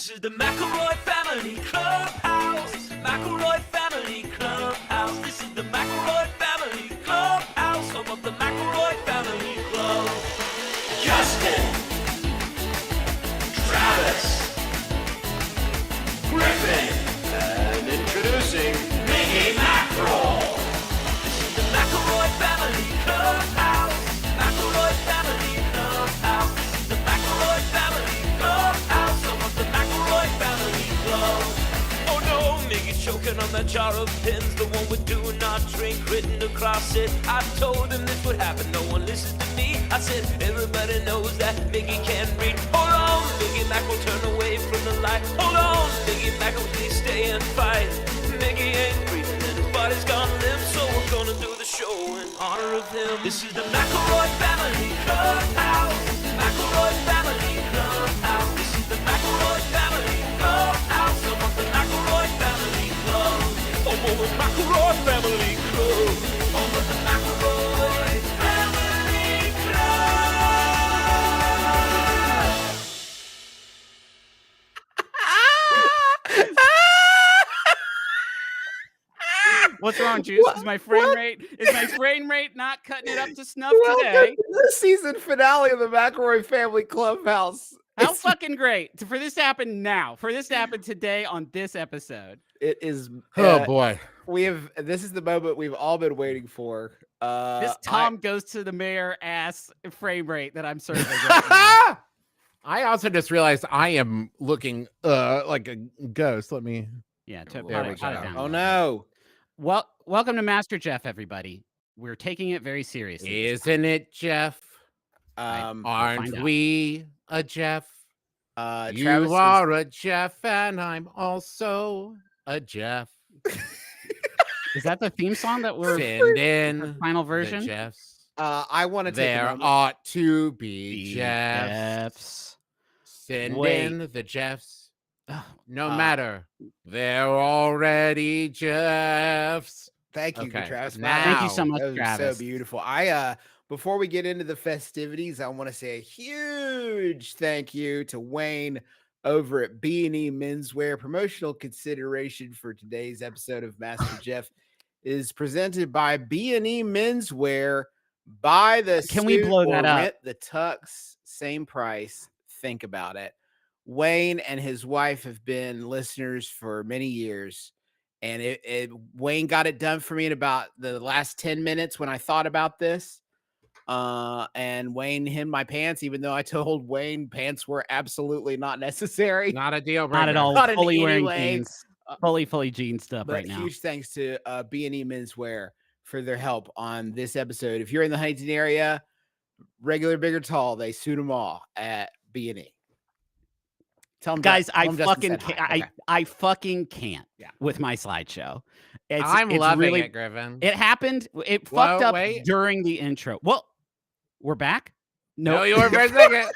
This is the McElroy Family Clubhouse. McElroy Family Clubhouse. This is the McElroy Family Clubhouse. Home of the McElroy Family Club. Justin, Travis, Griffin, and introducing Miggy Mackerel. This is the McElroy Family Clubhouse. McElroy Family Clubhouse. This is the McElroy Family Clubhouse. Home of the McElroy Family Club. Oh no, Miggy's choking on that jar of pins, the one with do not drink written across it. I told him this would happen, no one listens to me. I said, everybody knows that Miggy can't read. Hold on, Miggy Mac will turn away from the light. Hold on, Miggy Mac will please stay and fight. Miggy ain't breathing and his body's gone limp, so we're gonna do the show in honor of him. This is the McElroy Family Clubhouse. McElroy Family Clubhouse. This is the McElroy Family Clubhouse. Home of the McElroy Family Club. Home of the McElroy Family Club. Home of the McElroy Family Club. What's wrong, Juice? Is my frame rate not cutting it up to snuff today? The season finale of the McElroy Family Clubhouse. How fucking great for this to happen now. For this to happen today on this episode. It is. Oh boy, This is the moment we've all been waiting for. This Tom goes to the mayor ass frame rate that I'm serving. Right now. I also just realized I am looking like a ghost. Let me. Yeah, There pot we it down go. a Oh little. no! Well, welcome to MasterJeff, everybody. We're taking it very seriously. Isn't it, Jeff? Um, Aren't find out. we a Jeff? You Travis are a Jeff, and I'm also a Jeff. Is that the theme song that we're Send the in final the version? Jeffs. I want to take a There moment. ought to be Jeffs. Jeffs. Send Wait. in the Jeffs. Oh, No matter. They're already Jeffs. Thank you, Okay, Travis. now- Thank you so much, That was Travis. so beautiful. Before we get into the festivities, I want to say a huge thank you to Wayne over at B&E Menswear. Promotional consideration for today's episode of MasterJeff is presented by B&E Menswear. Buy the Can we suit blow or that up? rent the tux, same price. Think about it. Wayne and his wife have been listeners for many years. And Wayne got it done for me in about the last 10 minutes when I thought about this. And Wayne hemmed my pants, even though I told Wayne pants were absolutely not necessary. Not a deal. Not at breaker. all. Not in Fully any wearing way. jeans. Fully jean stuff But right now. huge thanks to B&E Menswear for their help on this episode. If you're in the Huntington area, regular, big or tall, they suit them all at B&E. Tell them, Guys, I tell 'em Justin fucking said can't. hi. Okay. I fucking can't Yeah. with my slideshow. I'm loving it, Griffin. It happened. It Whoa, fucked up wait. during the intro. Well, we're back. No, you were for a second.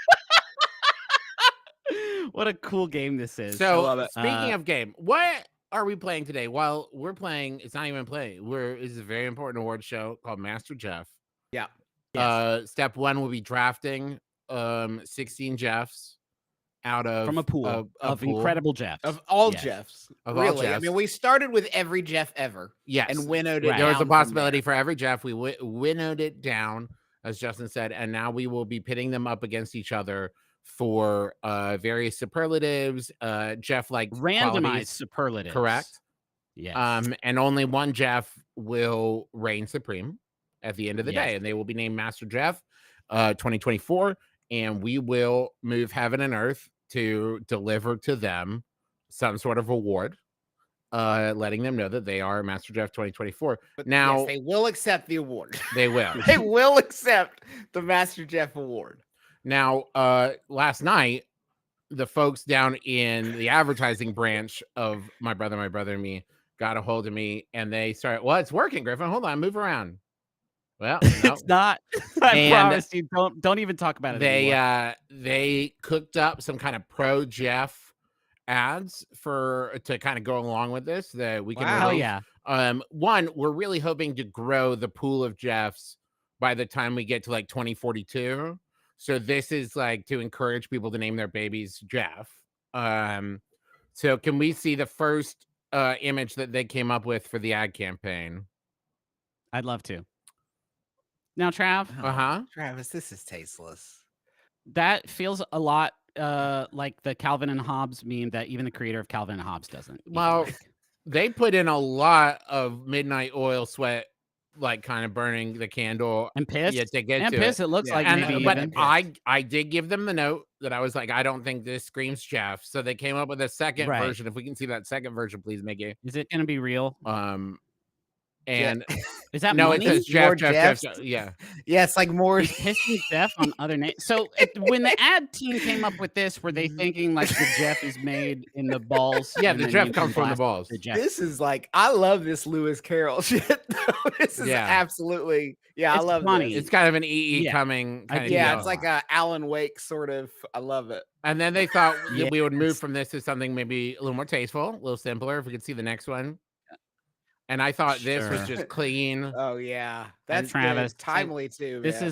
What a cool game this is. So, love it. speaking of game, what are we playing today? Well, we're playing. It's not even play. It's a very important award show called MasterJeff. Yeah. Step one will be drafting 16 Jeffs out of from a pool of incredible Jeffs. Of all Yes. Jeffs. Of all Really. I Jeffs. mean, we started with every Jeff ever Yes, and winnowed it Right. there was down a from possibility there. for every Jeff. We winnowed it down, as Justin said, and now we will be pitting them up against each other for various superlatives, Jeff like randomized qualities, superlatives. correct? Yes. And only one Jeff will reign supreme at the end of the Yes. day, and they will be named Master Jeff 2024, and we will move heaven and earth to deliver to them some sort of award, letting them know that they are Master Jeff 2024. But Now yes, they will accept the award. they will. They will accept the Master Jeff award. Now, last night, the folks down in the advertising branch of My Brother and Me got a hold of me, and they started. Well, it's working, Griffin. Hold on, move around. Well, no. It's not. I And promise you. Don't even talk about it anymore. They cooked up some kind of pro Jeff ads to kind of go along with this that we can. Hell release. yeah. One, we're really hoping to grow the pool of Jeffs by the time we get to like 2042. So this is like to encourage people to name their babies Jeff. So can we see the first image that they came up with for the ad campaign? I'd love to. Now, Trav, Travis, this is tasteless. that feels a lot like the Calvin and Hobbes meme that even the creator of Calvin and Hobbes doesn't. even Well, like. they put in a lot of midnight oil sweat, like kind of burning the candle And piss. yeah, to get And to piss. it. It looks Yeah, like and- maybe But even. I did give them the note that I was like, I don't think this screams Jeff. So they came up with a second Right. version. If we can see that second version, please, Miggy. Is it going to be real? And Is that no, money? it says More Jeff. Jeffs? Yeah. Yeah, it's like more. He's pissing Jeff on other names. So when the ad team came up with this, were they thinking like the Jeff is made in the balls? Yeah, and the then Jeff you comes can from the blast balls. the Jeff? This is like, I love this Lewis Carroll shit. Though. This is Yeah. absolutely, I It's love funny. this. It's kind of an EE Yeah. coming kind of Yeah, deal. it's like a Alan Wake sort of. I love it. And then they thought that we would move Yes. from this to something maybe a little more tasteful, a little simpler. If we could see the next one. And I thought this was Sure. just clean. Oh yeah, that's Travis, good. Timely too. This man.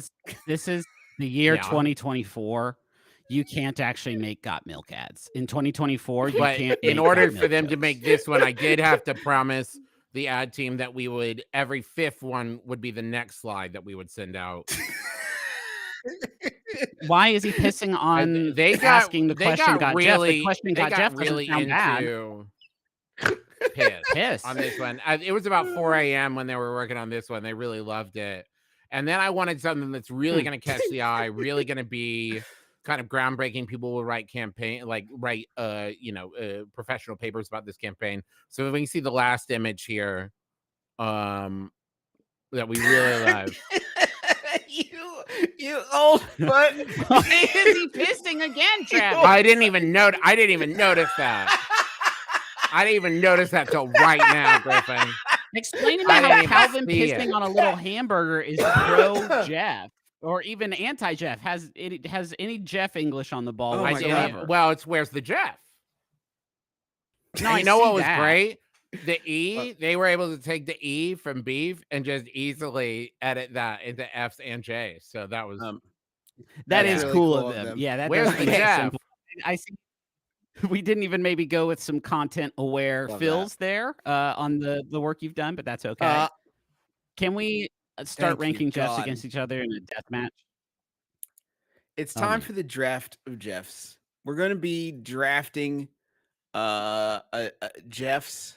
is the year Yeah. 2024. You can't actually make Got Milk ads in 2024. You But can't. in make order Got for Milk them to jokes. make this one, I did have to promise the ad team that we would every fifth one would be the next slide that we would send out. Why is he pissing on? They got asking the they question. got Jeff. really The question they got Jeff really doesn't sound bad. into piss on this one. It was about 4 a.m. when they were working on this one. They really loved it. And then I wanted something that's really going to catch the eye, really going to be kind of groundbreaking. People will write professional papers about this campaign. So if we can see the last image here, that we really love. you old foot. Why is he pissing again, Travis? I didn't even notice that. I didn't even notice that till right now, Griffin. Explain to me I didn't how even Calvin see pissing it. on a little hamburger is pro Jeff or even anti Jeff. Has any Jeff English on the ball Oh my whatsoever? God. Well, it's where's the Jeff? No, And I you know see what was that. great? The E, they were able to take the E from beef and just easily edit that into F's and J's. So that was That That's is really cool cool of of them. them. Yeah, that Where's does the make it Jeff? simple. I see. We didn't even maybe go with some content aware Love fills there on the work you've done, but that's okay. Can we start Thank you, ranking Jeffs God. against each other in a death match? It's Oh, time man. for the draft of Jeffs. We're going to be drafting Jeffs.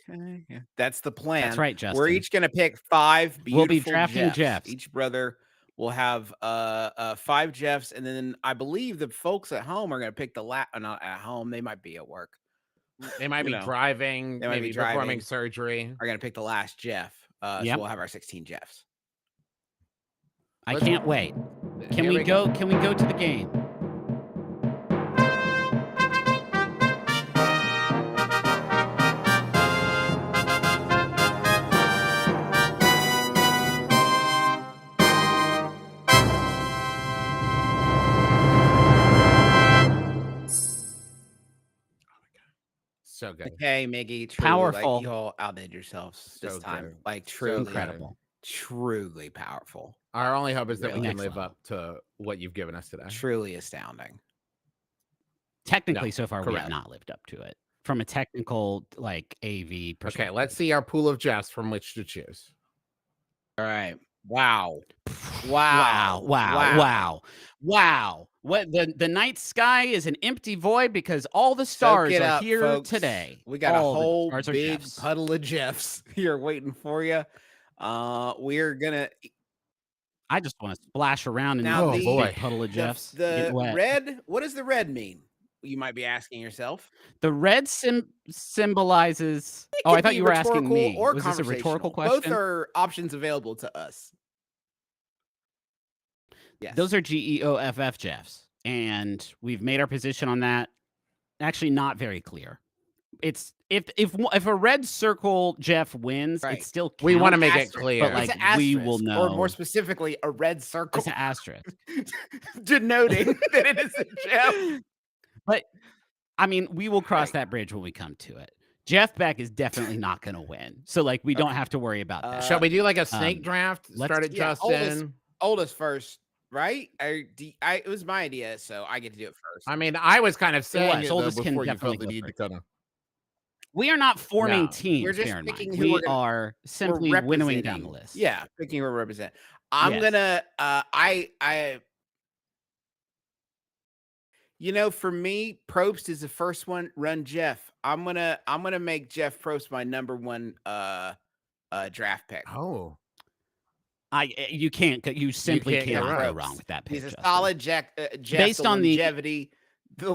Okay, yeah. That's the plan. That's right, Justin. We're each going to pick 5 beautiful We'll be drafting Jeffs. Each brother will have 5 Jeffs, and then I believe the folks at home are going to pick the not at home. They might be at work. they might be You know, driving, they might maybe be performing driving. surgery. Are going to pick the last Jeff. So Yep. we'll have our 16 Jeffs. I Let's- can't wait. Can Here we go? Can we go to the game? So good. Okay, Miggy, truly, Powerful. Like, you all outdid yourselves this So time. good. Like So truly, good. Incredible. truly powerful, Our only hope is that we Really can next live level. up to what you've given us today. truly astounding. Technically, No, so far we correct. have not lived up to it from a technical like AV perspective. Okay, let's see our pool of Jeffs from which to choose. All right. Wow. Wow, wow, wow, wow. What the night sky is an empty void because all the stars Soak it are up, here folks. today. We got All a the whole stars are big Jeffs. puddle of Jeffs here waiting for you. We're gonna I just want to splash around in Now this the- big puddle of Jeffs. the get wet. red. What does the red mean? You might be asking yourself. The red symbolizes. It Oh, I could thought be you were asking rhetorical me. or Was this a rhetorical conversational. question? Both are options available to us. Yes. Those are GEOFF Jeffs, and we've made our position on that. Actually, not very clear. It's if a red circle Jeff wins, Right. it still counts. We want to make it Asterisk, clear. but, like, It's an we will asterisk, or know. more specifically, a red circle It's an asterisk. denoting that it is a Jeff. But I mean, we will cross that bridge when we come to it. Jeff Beck is definitely not going to win, so like we don't have to worry about that. Shall we do like a snake um, draft? let's- Start at yeah, Justin. Oldest first. right? It was my idea, so I get to do it first. I mean, I was kind of saying it though, Oldest can before you definitely felt the go need to first. kind of. We are not forming No. teams. We're just bear in mind. picking who we're We gonna- are simply winnowing down the list. Yeah, picking who we're represent. I'm Yes. gonna. For me, Probst is the first one. Run Jeff. I'm gonna make Jeff Probst my number one draft pick. Oh, You simply can't go cannot go wrong. wrong with that pick. He's a Justin. solid Jeff. Based on the longevity. the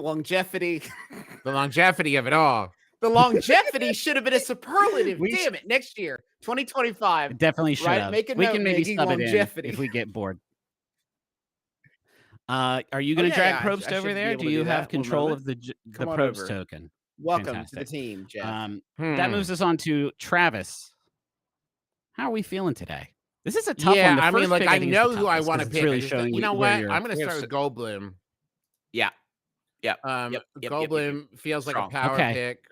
longevity of it all. The longevity should have been a superlative. We Damn it! Next year, 2025. Definitely should Right, have. make a We note, can maybe Miggy, sub it in longevity. if we get bored. Are you going to drag Probst over there? Do you have control of the Come on Probst over. token? Welcome to the Fantastic. team, Jeff. That moves us on to Travis. How are we feeling today? This is a tough one. The I mean, first like pick, I think, is know the who I toughest want to 'cause pick. It's really I just- showing you know where what? you're- I'm going to start with Goldblum. Yeah. Yep. Goldblum feels like Strong. a power Okay. pick.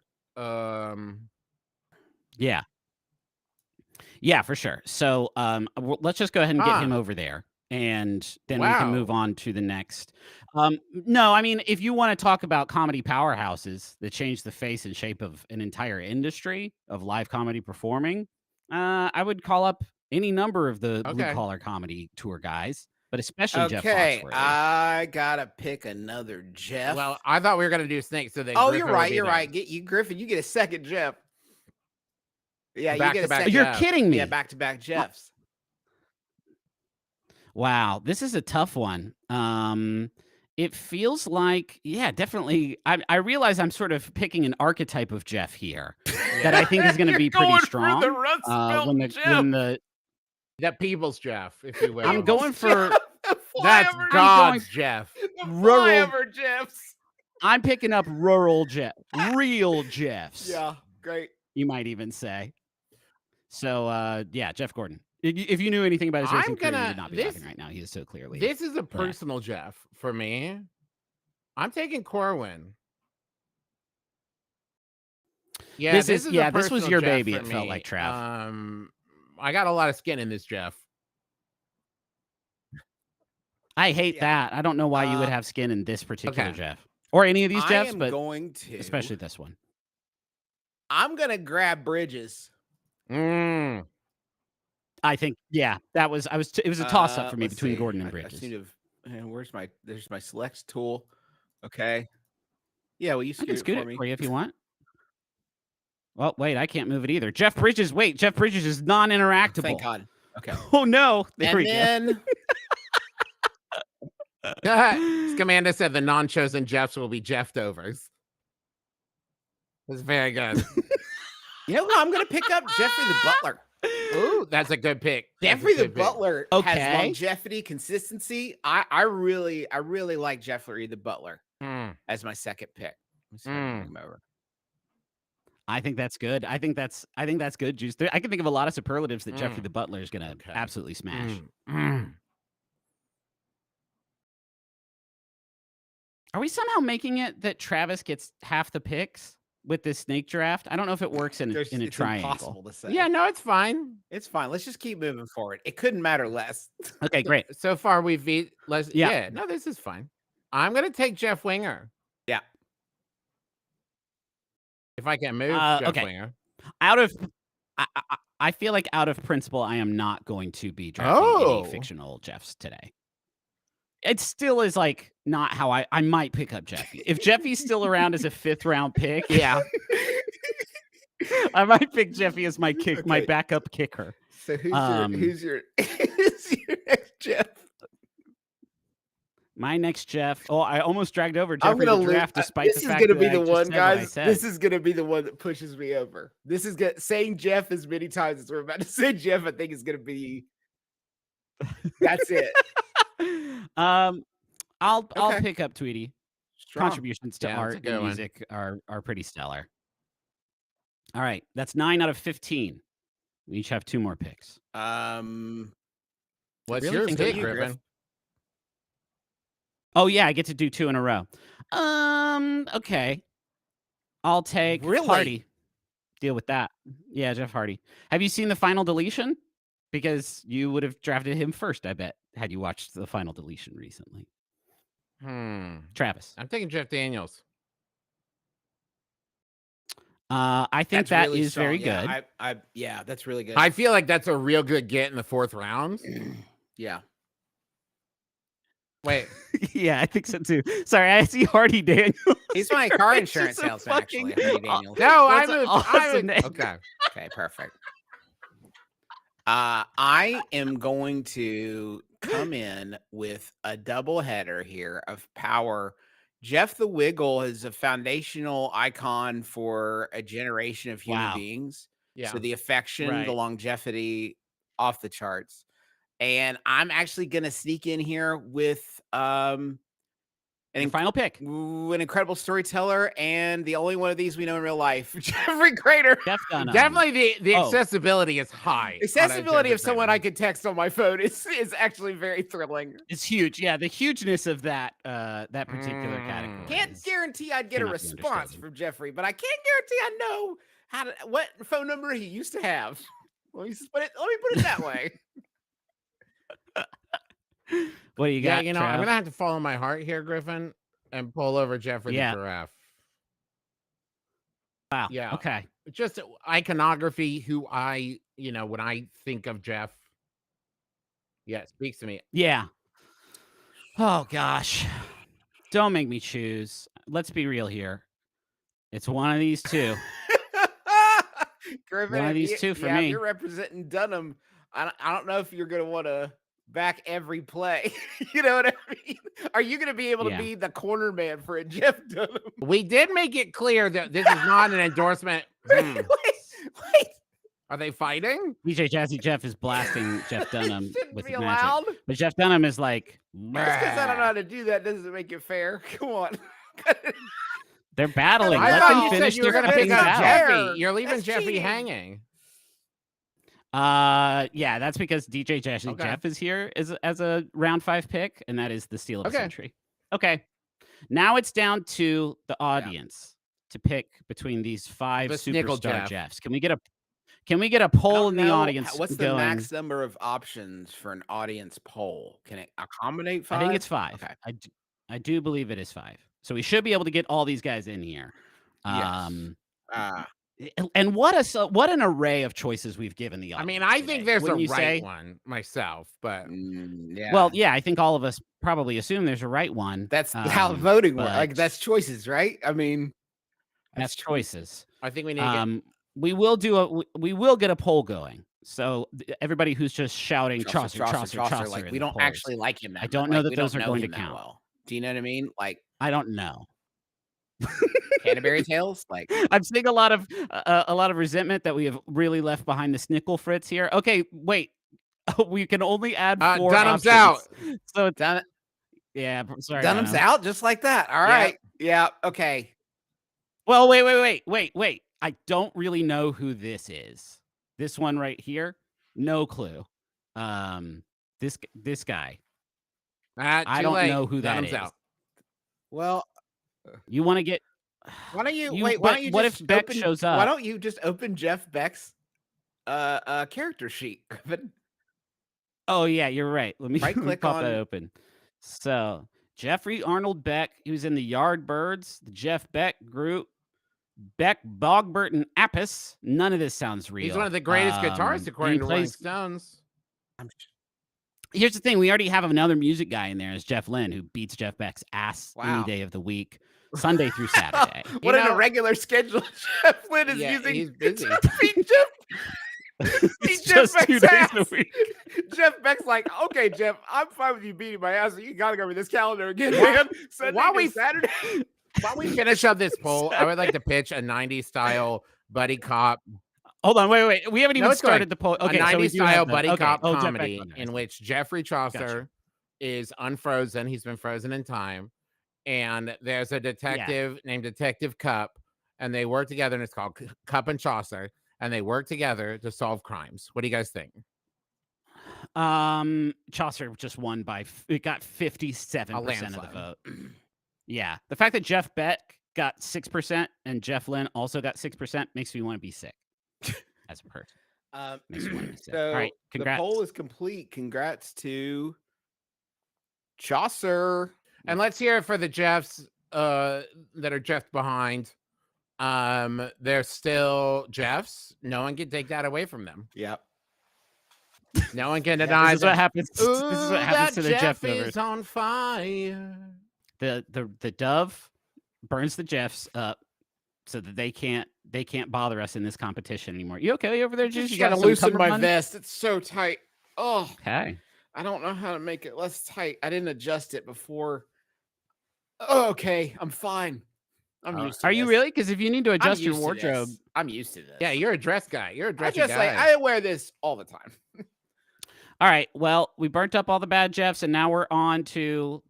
Yeah, for sure. So let's just go ahead and get him over there, and then we can move on to the next. No, I mean, if you want to talk about comedy powerhouses that changed the face and shape of an entire industry of live comedy performing, I would call up any number of the blue collar comedy tour guys, but especially Jeff Foxworthy. I gotta pick another Jeff. Well, I thought we were going to do Snake, so then. Oh, Griffin you're would right. be You're next. right. Get you, Griffin. You get a second Jeff. Yeah, Back you to get a back second. You're Jeff. kidding me. Yeah, back to back Jeffs. Wow, this is a tough one. It feels like, yeah, definitely. I realize I'm sort of picking an archetype of Jeff here that I think is going to be pretty strong. When the That People's Jeff, if you will. I'm going for That's God's Jeff. rural Jeffs. I'm picking up rural Jeff, real Jeffs. Yeah, great. You might even say. So, yeah, Jeff Gordon. If you knew anything about his racing career, you would not be laughing right now. He is so clearly. This is a personal Jeff for me. I'm taking Corwin. Yeah, this was your personal Jeff baby. for It felt me. like Trav. I got a lot of skin in this Jeff. I hate that. I don't know why you would have skin in this particular Jeff or any of these Jeffs, but especially this one. I'm gonna grab Bridges. I think, yeah, it was a toss up for me between Gordon and Bridges. There's my selects tool. Okay. Yeah, well, you I can scoot scoot it for me. you if you want. Well, wait, I can't move it either. Jeff Bridges is non-interactable. Thank God. Okay. Oh no! There we then Scamanda said the non-chosen Jeffs will be Jefftovers. That's very good. You know what? I'm gonna pick up Jeffrey the Butler. Ooh, that's a good pick. Jeffrey the Butler Okay. has longevity, consistency. I really like Jeffrey the Butler as my second pick. Bring him over. I think that's good. I think that's good, Juice. I can think of a lot of superlatives that Jeffrey the Butler is going to absolutely smash. Are we somehow making it that Travis gets half the picks with this snake draft? I don't know if it works in a It's triangle. impossible to say. Yeah, no, it's fine. It's fine. Let's just keep moving forward. It couldn't matter less. Okay, great. So far, we've beat. Yeah. No, this is fine. I'm gonna take Jeff Winger. Yeah. If I can move Jeff Winger. I feel like out of principle, I am not going to be drafting any fictional Jeffs today. It still is like not how I might pick up Jeffy. If Jeffy's still around as a 5th round pick, yeah, I might pick Jeffy as my my backup kicker. So who's your next Jeff? My next Jeff. Oh, I almost dragged over Jeffrey the draft, despite the fact This is that gonna be I the just one, said what I guys. said. This is gonna be the one that pushes me over. This is saying Jeff as many times as we're about to say Jeff. I think is gonna be. That's it. I'll pick up Tweedy. Strong. Contributions to Yeah, that's a art good and one. music are pretty stellar. All right, that's 9 out of 15. We each have 2 more picks. What's Really your think pick, that you, Griffin? Oh yeah, I get to do 2 in a row. Okay. I'll take Really? Hardy. Deal with that. Yeah, Jeff Hardy. Have you seen the Final Deletion? because you would have drafted him first, I bet, had you watched the Final Deletion recently. Travis. I'm taking Jeff Daniels. I think That's that really is strong. very Yeah, good. yeah, that's really good. I feel like that's a real good get in the 4th round. Yeah. Wait. Yeah, I think so too. Sorry, I see Hardy Daniels. He's my car insurance salesman, actually. Hardy Daniels. No, That's I awesome name. Okay. Okay, perfect. I am going to come in with a double header here of power. Jeff the Wiggle is a foundational icon for a generation of human Wow. beings. Yeah. So the affection, Right. the longevity, off the charts. And I'm actually going to sneak in here with Your final pick. an incredible storyteller and the only one of these we know in real life, Jeffrey Crater. Jeff Dunham. Definitely the accessibility is high. Accessibility of someone I could. could text on my phone is actually very thrilling. It's huge. Yeah, the hugeness of that that particular category. Can't guarantee I'd get a cannot be response understated. from Jeffrey, but I can guarantee I know what phone number he used to have. Let me put it that way. What do you got? I'm gonna have to follow my heart here, Griffin, and pull over Jeffrey the Giraffe. Wow. Yeah. Okay. Just iconography. Who I, when I think of Jeff, it speaks to me. Yeah. Oh gosh. Don't make me choose. Let's be real here. It's one of these two. Griffin, One of these two for me. If you're representing Dunham, I don't know if you're going to want to back every play. You know what I mean? Are you going to be able to be the corner man for a Jeff Dunham? We did make it clear that this is not an endorsement. Wait. Are they fighting? DJ Jazzy Jeff is blasting Jeff Dunham with his allowed. magic. But Jeff Dunham is like, Just because I don't know how to do that doesn't make it fair. Come on. they're battling. I Let thought them you said finish you were their gonna fucking pick up battle. Jeffy. You're leaving That's Jeffy cheating. hanging. Yeah, that's because DJ Jazzy Jeff is here as a round 5 pick, and that is the steal of the century. Okay. Now it's down to the audience to pick between these 5 superstar Jeffs. Can we get a poll in the audience? What's the max number of options for an audience poll? Can it accommodate 5? I think it's 5. Okay. I do believe it is 5. So we should be able to get all these guys in here. Yes. And what an array of choices we've given the audience. I mean, I think there's Wouldn't a you say? right one myself, but Well, yeah, I think all of us probably assume there's a right one. That's how voting works. but Like that's choices, right? I mean, that's choices. I think we need to we will get a poll going. So everybody who's just shouting Chaucer, like we don't actually like him. I don't know that those are going to count. Well. Do you know what I mean? Like I don't know. Canterbury Tales, like I'm seeing a lot of resentment that we have really left behind the Snickle Fritz here. Okay, wait, we can only add 4 Dunham's options. out. So it's yeah, sorry, Dunham's out just like that. All right, yeah, okay. Well, wait. I don't really know who this is. This one right here, no clue. This guy. I don't know who that is. Out. Well, you want to get? Why don't you wait? What if Beck shows up? Why don't you just open Jeff Beck's character sheet? Oh yeah, you're right. Let me click pop on that open. So Jeffrey Arnold Beck, he was in the Yardbirds, the Jeff Beck group, Beck Bogburton Apis. None of this sounds real. He's one of the greatest guitarists according to Rolling Stones. Here's the thing: we already have another music guy in there, as Jeff Lynne, who beats Jeff Beck's ass any day of the week, Sunday through Saturday. What an irregular schedule Jeff Lynne is using. He's busy. To beat Jeff Just 2 days a week. Jeff Beck's like, okay, Jeff, I'm fine with you beating my ass. So you gotta go with this calendar again, man. Saturday. While we finish up this poll, I would like to pitch a 90s style buddy cop. Hold on, wait. We haven't even started the poll. Okay, a 90s style buddy cop Jeff comedy Beck, in which Jeffrey Chaucer is unfrozen. He's been frozen in time. And there's a detective named Detective Cup, and they work together, and it's called Cup and Chaucer, and they work together to solve crimes. What do you guys think? Chaucer just won it got 57% of the vote. Yeah. The fact that Jeff Beck got 6% and Jeff Lynne also got 6% makes me want to be sick as a person. Makes me wanna miss it. So All right, the congrats. poll is complete. Congrats to Chaucer. And let's hear it for the Jeffs that are Jeff behind. They're still Jeffs. No one can take that away from them. Yep. No one can deny This is what happens. This is what Ooh, happens that to the Jeff is movers. on fire. The dove burns the Jeffs up so that they can't bother us in this competition anymore. You okay over there, Juice? Just You trying got to some loosen my cummerbund? vest. It's so tight. Oh, Okay. I don't know how to make it less tight. I didn't adjust it before. Oh, okay, I'm fine. I'm used to Are you this. really? Because if you need to I'm adjust your used to wardrobe, this. I'm used to this. Yeah, you're a dress guy. You're a I dressy just guy. like I wear this all the time. all right. Well, we burnt up all the bad Jeffs, and now we're on to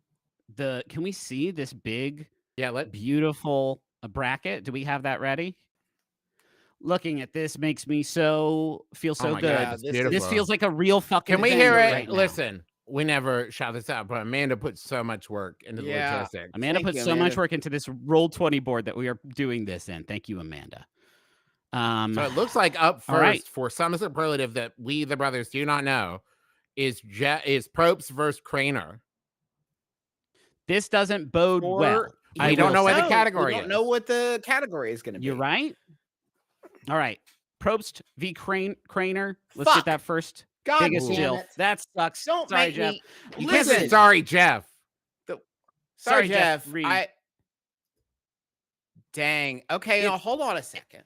the. Can we see this big, beautiful bracket? Do we have that ready? Looking at this makes me feel so my good. God, This feels like a real fucking. Can we hear it? Right now. Listen, we never shout this out, but Amanda put so much work into the logistics. Amanda put so much work into this Roll20 board that we are doing this in. Thank you, Amanda. So it looks like up first right. for some superlative that we, the brothers, do not know is Probst versus Craner. This doesn't bode well. I don't know what the category is. We don't know what the category is going to be. You're right. All right. Probst v. Craner. Let's get that first. God biggest damn Jill. it. That sucks. Don't Sorry, make Jeff. me. You can't say sorry, Jeff. Sorry, Jeff. Reed. Dang. Okay, now hold on a second.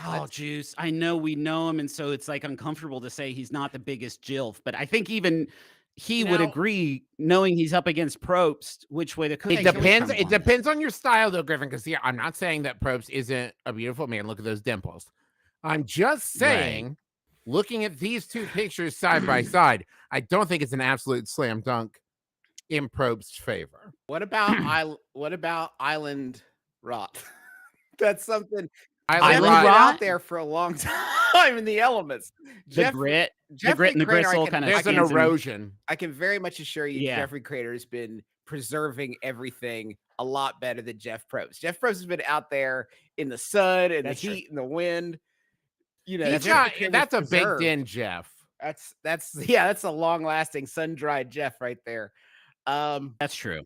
Oh, Juice. I know we know him, and so it's like uncomfortable to say he's not the biggest Jilf, but I think even he would agree, knowing he's up against Probst, which way the cookie. It depends. It depends on your style, though, Griffin. Because I'm not saying that Probst isn't a beautiful man. Look at those dimples. I'm just saying, looking at these two pictures side by side, I don't think it's an absolute slam dunk in Probst's favor. What about Island Rot? That's something. Island Rot Rot out there for a long time in the elements. The grit and the gristle kind of. There's an erosion. I can very much assure you, Jeffrey Crater has been preserving everything a lot better than Jeff Probst. Jeff Probst has been out there in the sun and the heat and the wind. You know, that's a big din, Jeff. That's a long lasting sun dried Jeff right there. That's true.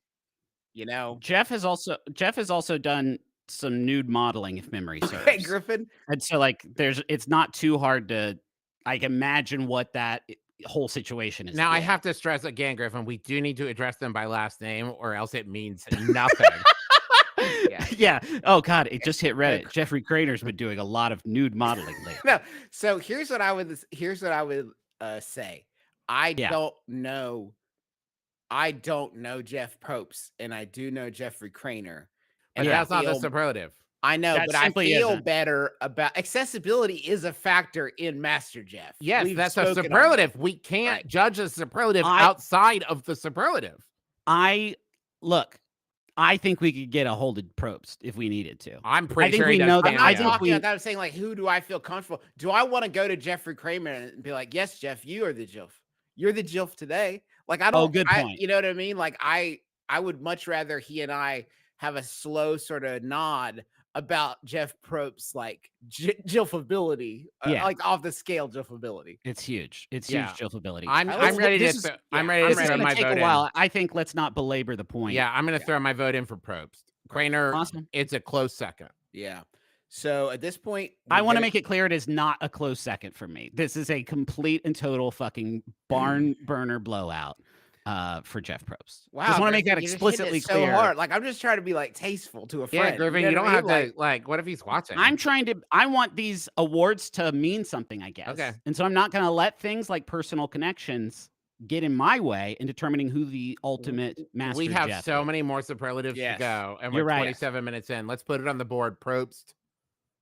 You know, Jeff has also done some nude modeling, if memory serves. Okay, Griffin. And so it's not too hard to imagine what that whole situation is. Now I have to stress again, Griffin, we do need to address them by last name or else it means nothing. Yeah. Oh God, it just hit Reddit. Jeffrey Crater's been doing a lot of nude modeling lately. No. So here's what I would say. I don't know Jeff Probst, and I do know Jeffrey Craner. And that's not the superlative. I know, but I feel better about accessibility is a factor in MasterJeff. Yes, that's a superlative. We can't judge a superlative outside of the superlative. I think we could get a hold of Probst if we needed to. I'm pretty sure we know that. I'm saying, like, who do I feel comfortable? Do I want to go to Jeffrey Cramer and be like, yes, Jeff, you are the Jilf. You're the Jilf today. Like, I don't. Oh, good point. You know what I mean? Like, I would much rather he and I have a slow sort of nod about Jeff Probst's like Jilfability, like off the scale Jilfability. It's huge. It's huge Jilfability. I'm ready to throw my vote in. I think let's not belabor the point. Yeah, I'm going to throw my vote in for Probst. Craner, awesome. It's a close second. Yeah. So at this point, I want to make it clear it is not a close second for me. This is a complete and total fucking barn burner blowout. For Jeff Probst. Wow, just want to make that explicitly clear. So hard. Like, I'm just trying to be like tasteful to a friend. Yeah, Griffin, you don't have to like. What if he's watching? I want these awards to mean something, I guess. Okay. And so I'm not going to let things like personal connections get in my way in determining who the ultimate master. We have Jeff so is. many more superlatives to go, and we're You're 27 minutes in. Let's put it on the board. Probst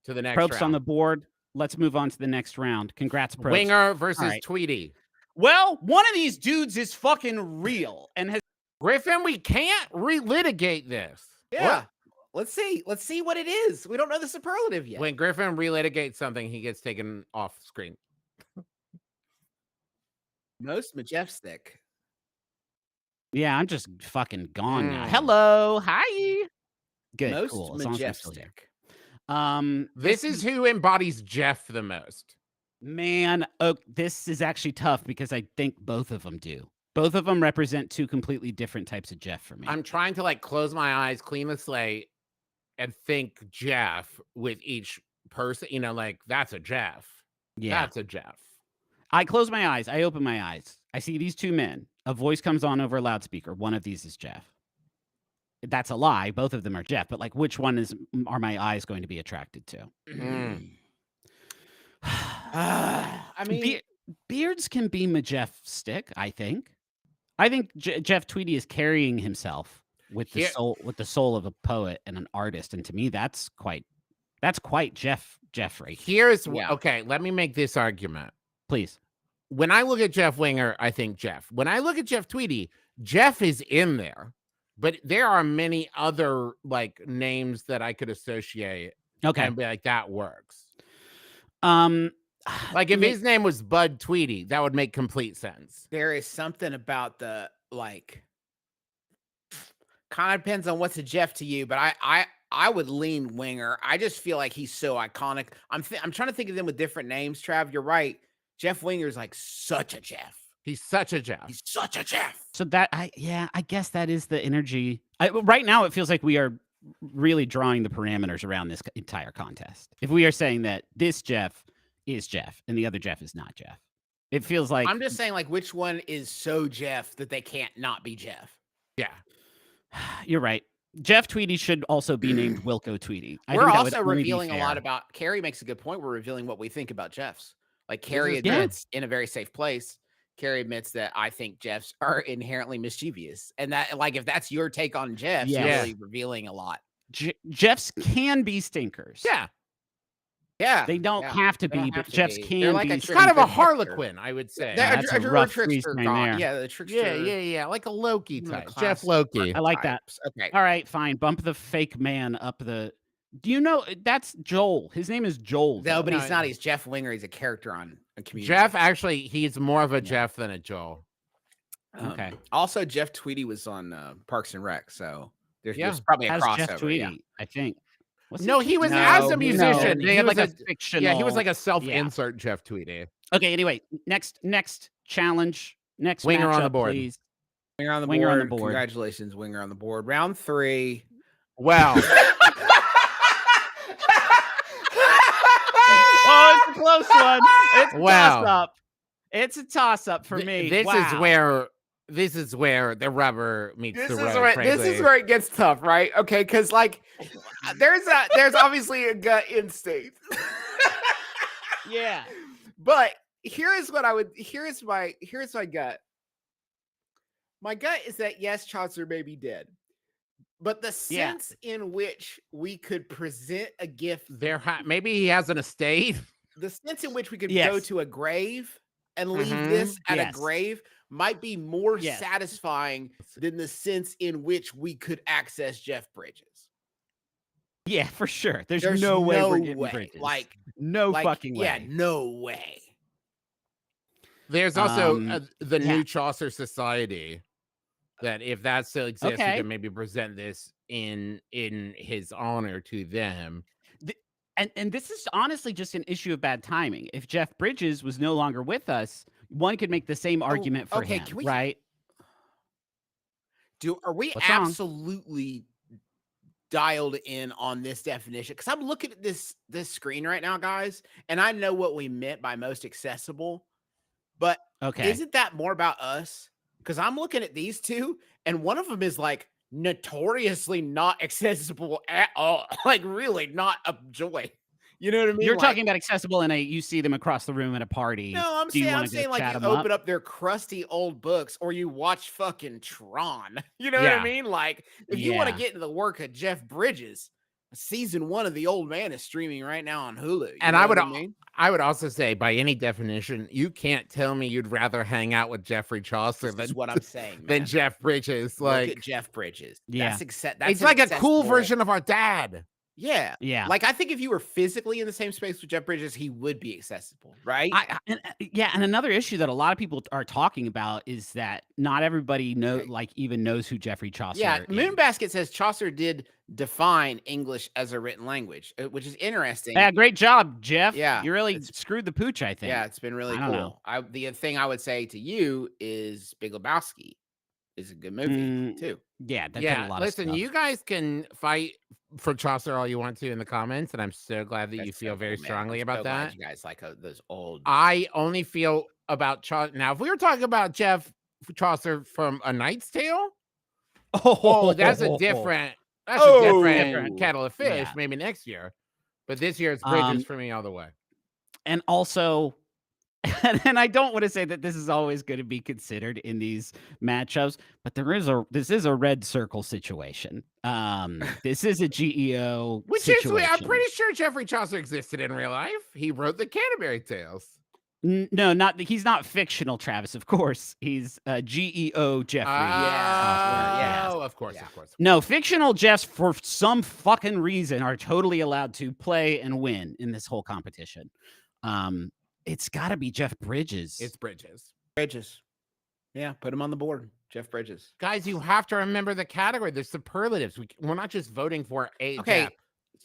to the next. Probst round. on the board. Let's move on to the next round. Congrats, Probst. Winger versus Tweedy. Well, one of these dudes is fucking real and has. Griffin, we can't relitigate this. Yeah. What? Let's see what it is. We don't know the superlative yet. When Griffin relitigates something, he gets taken off screen. Most majestic. Yeah, I'm just fucking gone now. Hello. Hi. Good. Most cool. majestic. This is who embodies Jeff the most. Man, this is actually tough because I think both of them do. Both of them represent two completely different types of Jeff for me. I'm trying to like close my eyes, clean the slate, and think Jeff with each person. You know, like that's a Jeff. Yeah. That's a Jeff. I close my eyes. I open my eyes. I see these two men. A voice comes on over a loudspeaker. One of these is Jeff. That's a lie. Both of them are Jeff. But like, which one are my eyes going to be attracted to? I mean, beards can be majestic. I think. I think Jeff Tweedy is carrying himself with the soul of a poet and an artist, and to me, that's quite Jeff right here. Okay. Let me make this argument, please. When I look at Jeff Winger, I think Jeff. When I look at Jeff Tweedy, Jeff is in there, but there are many other like names that I could associate. Okay, and be like that works. Like if his name was Bud Tweedy, that would make complete sense. There is something about the like. Kind of depends on what's a Jeff to you, but I would lean Winger. I just feel like he's so iconic. I'm trying to think of them with different names. Trav, you're right. Jeff Winger is like such a Jeff. He's such a Jeff. He's such a Jeff. So that I guess that is the energy. Right now, it feels like we are really drawing the parameters around this entire contest. If we are saying that this Jeff is Jeff and the other Jeff is not Jeff, it feels like I'm just saying like which one is so Jeff that they can't not be Jeff. Yeah, you're right. Jeff Tweedy should also be named Wilco Tweedy. We're also revealing a lot about. Carrie makes a good point. We're revealing what we think about Jeffs. Like Carrie admits in A Very Safe Place. Carrie admits that I think Jeffs are inherently mischievous, and that like if that's your take on Jeffs, you're really revealing a lot. Jeffs can be stinkers. Yeah, they don't have to be, but Jeffs can like be. It's kind of a Harlequin, I would say. That's a rough trickster there. Yeah, the trickster. Yeah, like a Loki type. Jeff Loki. I like that. Okay. All right, fine. Bump the fake man up the. Do you know that's Joel? His name is Joel. No, but he's not. He's Jeff Winger. He's a character on a Community. Jeff, actually, he's more of a Jeff than a Joel. Okay. Also, Jeff Tweedy was on Parks and Rec, so there's probably a crossover. Jeff Tweedy, I think. He was as a musician. He had like a fictional. Yeah, he was like a self-insert Jeff Tweedy. Okay. Anyway, next challenge. Next Winger matchup, on the board. Please. Winger on the board. Congratulations, Winger on the board. Round 3. Wow. Oh, it's a close one. It's a toss-up. It's a toss-up for me. This is where the rubber meets the road. This is where it gets tough, right? Okay, because like there's obviously a gut instinct. Yeah. But here's my gut. My gut is that yes, Chaucer may be dead. But the sense in which we could present a gift maybe he has an estate. The sense in which we could go to a grave and leave this at a grave might be more satisfying than the sense in which we could access Jeff Bridges. Yeah, for sure. There's no way we're getting Bridges. Like fucking way. Yeah, no way. There's also the new Chaucer Society. That if that still exists, we can maybe present this in his honor to them. And this is honestly just an issue of bad timing. If Jeff Bridges was no longer with us, one could make the same argument for him, right? Are we absolutely dialed in on this definition? Because I'm looking at this screen right now, guys, and I know what we meant by most accessible, but isn't that more about us? Because I'm looking at these two, and one of them is like notoriously not accessible at all. Like really not a joy. You know what I mean? You're talking about accessible in you see them across the room at a party. No, I'm saying like you open up their crusty old books or you watch fucking Tron. You know what I mean? Like if you want to get into the work of Jeff Bridges, season 1 of The Old Man is streaming right now on Hulu. And I would also say, by any definition, you can't tell me you'd rather hang out with Geoffrey Chaucer than what I'm saying, than Jeff Bridges. Like look at Jeff Bridges. Yeah, that's it's like a cool version of our dad. Yeah. Yeah. Like, I think if you were physically in the same space with Jeff Bridges, he would be accessible, right? And another issue that a lot of people are talking about is that not everybody even knows who Geoffrey Chaucer Yeah, is. Moonbasket says Chaucer did define English as a written language, which is interesting. Yeah, great job, Jeff. Yeah, you really screwed the pooch, I think. Yeah, it's been really I don't know. The thing I would say to you is Big Lebowski is a good movie too. Yeah, that did a lot of listen, stuff. you guys can fight for Chaucer all you want to in the comments, and I'm so glad that you feel very strongly about that. You guys like those old. I only feel about Chaucer. Now, if we were talking about Jeff Chaucer from A Knight's Tale, that's a different kettle of fish. Yeah. Maybe next year, but this year it's Bridges for me all the way. And also, and I don't want to say that this is always going to be considered in these matchups, but this is a red circle situation. This is a GEO situation. I'm pretty sure Geoffrey Chaucer existed in real life. He wrote the Canterbury Tales. No, he's not fictional, Travis. Of course, he's GEO Geoffrey. Of course. No, fictional Jeffs for some fucking reason are totally allowed to play and win in this whole competition. It's got to be Jeff Bridges. It's Bridges. Yeah, put him on the board. Jeff Bridges. Guys, you have to remember the category. There's superlatives. We're not just voting for a Jeff.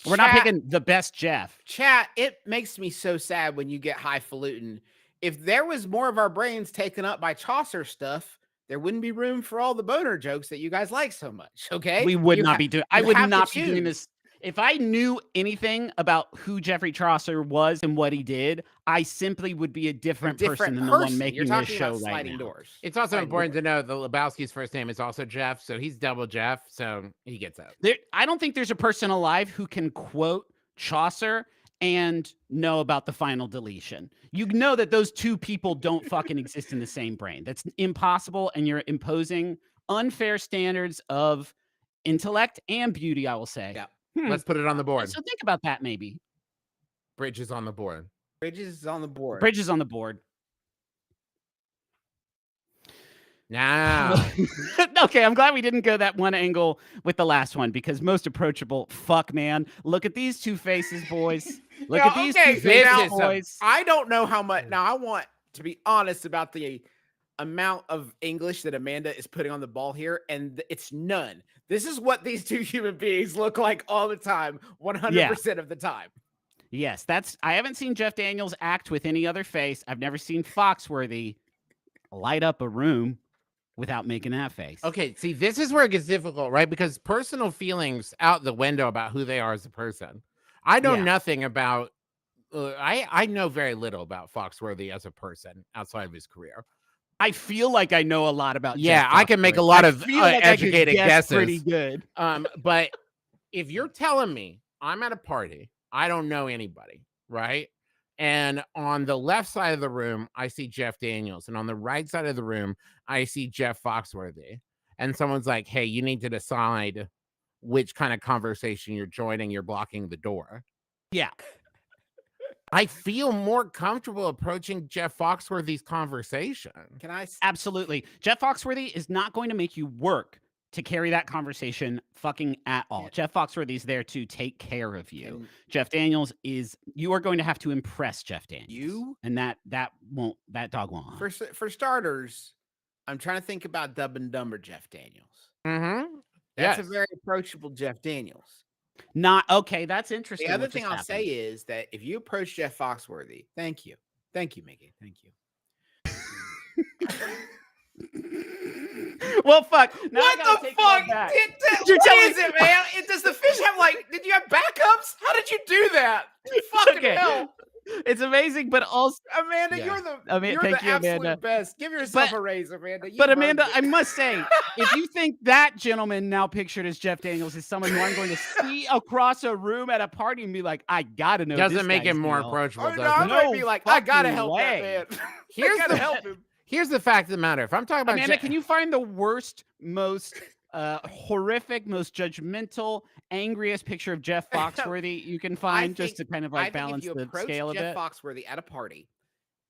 We're not picking the best Jeff. Chat, it makes me so sad when you get highfalutin. If there was more of our brains taken up by Chaucer stuff, there wouldn't be room for all the boner jokes that you guys like so much. Okay, we would not be doing. I would not be doing this. If I knew anything about who Geoffrey Chaucer was and what he did, I simply would be a different person than the one making this show right now. Doors. It's also important to know that Lebowski's first name is also Jeff, so he's double Jeff, so he gets out. I don't think there's a person alive who can quote Chaucer and know about the final deletion. You know that those two people don't fucking exist in the same brain. That's impossible, and you're imposing unfair standards of intellect and beauty, I will say. Yeah. Let's put it on the board. So think about that, maybe. Bridges on the board. Bridges on the board. Bridges on the board. Now. Okay, I'm glad we didn't go that one angle with the last one, because most approachable, fuck, man. Look at these two faces, boys. Look at these two faces, boys. I don't know how much. Now, I want to be honest about the amount of English that Amanda is putting on the ball here, and it's none. This is what these two human beings look like all the time, 100% of the time. Yes, I haven't seen Jeff Daniels act with any other face. I've never seen Foxworthy light up a room without making that face. Okay, see, this is where it gets difficult, right? Because personal feelings out the window about who they are as a person. I know nothing about, I know very little about Foxworthy as a person outside of his career. I feel like I know a lot about Jeff I can make a lot of educated guesses. Pretty good. But if you're telling me I'm at a party, I don't know anybody, right? And on the left side of the room, I see Jeff Daniels. And on the right side of the room, I see Jeff Foxworthy. And someone's like, hey, you need to decide which kind of conversation you're joining. You're blocking the door. Yeah. I feel more comfortable approaching Jeff Foxworthy's conversation. Can I? Absolutely. Jeff Foxworthy is not going to make you work to carry that conversation fucking at all. Yeah. Jeff Foxworthy is there to take care of you. Jeff Daniels you are going to have to impress Jeff Daniels. And that dog won't hunt. For starters, I'm trying to think about Dumb and Dumber Jeff Daniels. Mm-hmm. That's a very approachable Jeff Daniels. Okay, that's interesting. The other thing I'll say is that if you approach Jeff Foxworthy, thank you, Miggy, thank you. Well, fuck. Now what the fuck? What is it, man? Does the fish have did you have backups? How did you do that? Fucking hell. It's amazing, but also Amanda, you're the absolute Amanda. Best. Give yourself a raise, Amanda. But Amanda, I must say, if you think that gentleman now pictured as Jeff Daniels is someone who I'm going to see across a room at a party and be like, I gotta know. Doesn't make him more approachable. I'm gonna be like, I gotta help that man. Here's the fact of the matter. If I'm talking about Amanda, can you find the worst, most horrific, most judgmental, angriest picture of Jeff Foxworthy you can find, just to kind of balance the scale of it? Jeff Foxworthy at a party,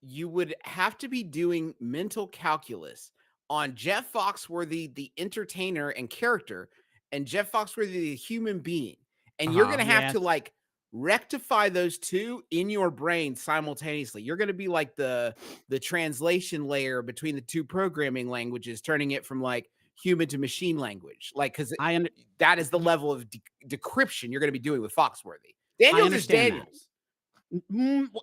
you would have to be doing mental calculus on Jeff Foxworthy, the entertainer and character, and Jeff Foxworthy, the human being. and you're gonna have Yeah. to like rectify those two in your brain simultaneously. You're gonna be like the translation layer between the two programming languages, turning it from like human to machine language. Like, because that is the level of decryption you're gonna be doing with Foxworthy. Daniels is Daniels.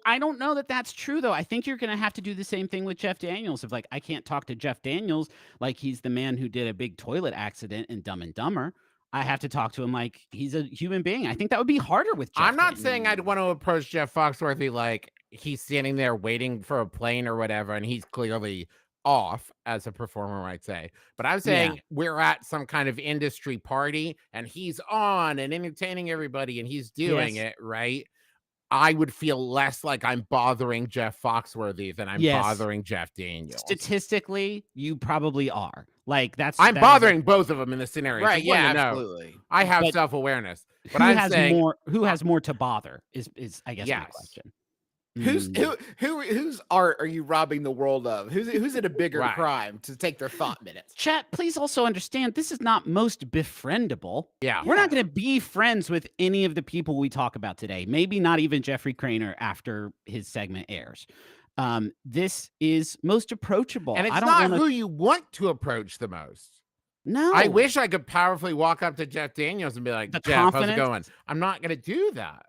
I don't know that that's true, though. I think you're going to have to do the same thing with Jeff Daniels. If like I can't talk to Jeff Daniels like he's the man who did a big toilet accident in Dumb and Dumber. I have to talk to him like he's a human being. I think that would be harder with Jeff I'm not Daniels. saying I'd want to approach Jeff Foxworthy like he's standing there waiting for a plane or whatever, and he's clearly off, as a performer might say. But I'm saying we're at some kind of industry party, and he's on and entertaining everybody, and he's doing it, right? I would feel less like I'm bothering Jeff Foxworthy than I'm bothering Jeff Daniels. Statistically, you probably are. Like I'm bothering both of them in the scenario. Right? So Yeah, absolutely. I have self-awareness, but who has more to bother is I guess my question. Whose art are you robbing the world of? Who's in a bigger crime to take their thought minutes? Chat, please also understand this is not most befriendable. Yeah. We're not going to be friends with any of the people we talk about today. Maybe not even Jeffrey Craner after his segment airs. This is most approachable. And it's not who you want to approach the most. No. I wish I could powerfully walk up to Jeff Daniels and be like, Jeff, how's it going? I'm not going to do that.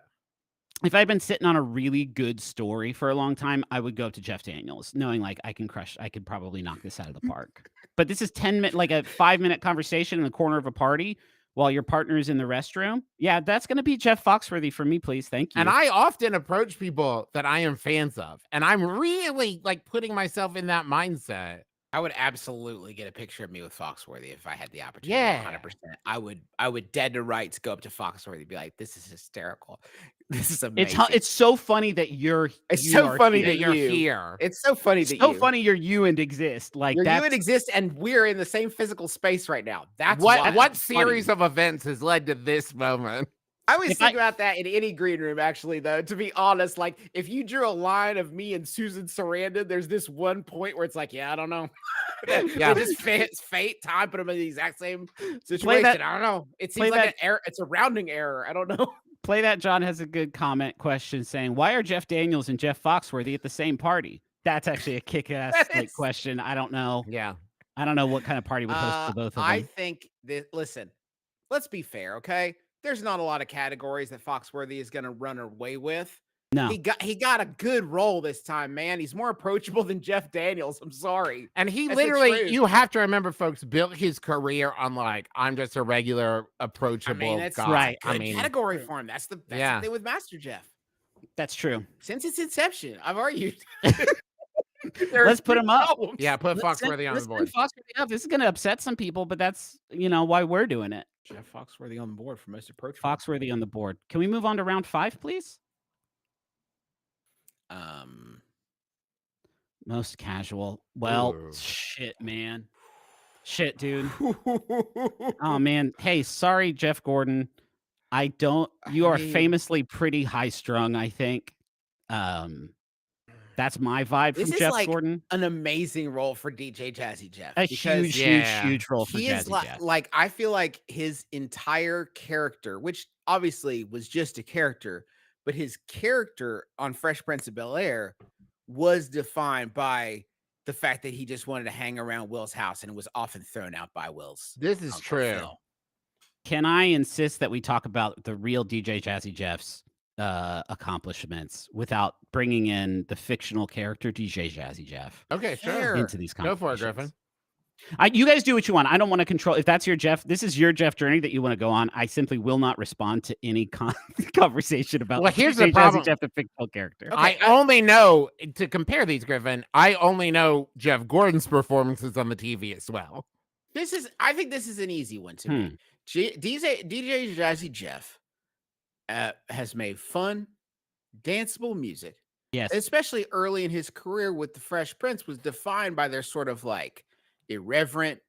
If I'd been sitting on a really good story for a long time, I would go up to Jeff Daniels, knowing like I could probably knock this out of the park. But this is 10 minute, like a 5-minute conversation in the corner of a party while your partner is in the restroom. Yeah, that's going to be Jeff Foxworthy for me, please. Thank you. And I often approach people that I am fans of, and I'm really like putting myself in that mindset. I would absolutely get a picture of me with Foxworthy if I had the opportunity. Yeah, 100%. I would dead to rights go up to Foxworthy and be like, "This is hysterical. This is amazing." It's so funny that you're. It's so funny here. that you're here. It's so funny that so funny you're you and exist. Like you and exist, and we're in the same physical space right now. That's what series of events has led to this moment. I always think about that in any green room, actually, though, to be honest. Like, if you drew a line of me and Susan Sarandon, there's this one point where it's like, I don't know. Just fate, time, put them in the exact same situation. I don't know. It seems like an error. It's a rounding error. I don't know. Play that. John has a good question saying, why are Jeff Daniels and Jeff Foxworthy at the same party? That's actually a kick-ass question. I don't know. Yeah. I don't know what kind of party would host for both of them. I think that, listen, let's be fair, okay? There's not a lot of categories that Foxworthy is going to run away with. No, he got a good role this time, man. He's more approachable than Jeff Daniels. I'm sorry. And he literally, you have to remember, folks, built his career on like, I'm just a regular approachable that's guy. Right. Category for him. That's the thing with MasterJeff. That's true. Since its inception, I've argued. Let's put him up. Yeah, put Foxworthy on the board. Foxworthy up. This is going to upset some people, but that's why we're doing it. Jeff Foxworthy on the board for most approachable. Foxworthy on the board. Can we move on to round 5, please? Most casual. Well, shit, man. Shit, dude. Oh, man. Hey, sorry, Jeff Gordon. You are famously pretty high strung, I think. That's my vibe from Jeff Gordon. An amazing role for DJ Jazzy Jeff. A huge role for Jazzy Jeff. Like, I feel like his entire character, which obviously was just a character, but his character on Fresh Prince of Bel-Air was defined by the fact that he just wanted to hang around Will's house and was often thrown out by Will's. This is true. Phil. Can I insist that we talk about the real DJ Jazzy Jeff's accomplishments without bringing in the fictional character DJ Jazzy Jeff? Okay, sure. Into these Go for it, Griffin. You guys do what you want. I don't want to control. If that's your Jeff, this is your Jeff journey that you want to go on. I simply will not respond to any conversation about. Well, here's the problem. Jeff, the fictional character. Okay, I only know, to compare these, Griffin, I only know Jeff Gordon's performances on the TV as well. I think this is an easy one to me. DJ Jazzy Jeff has made fun, danceable music. Yes. Especially early in his career with the Fresh Prince was defined by their sort of like irreverent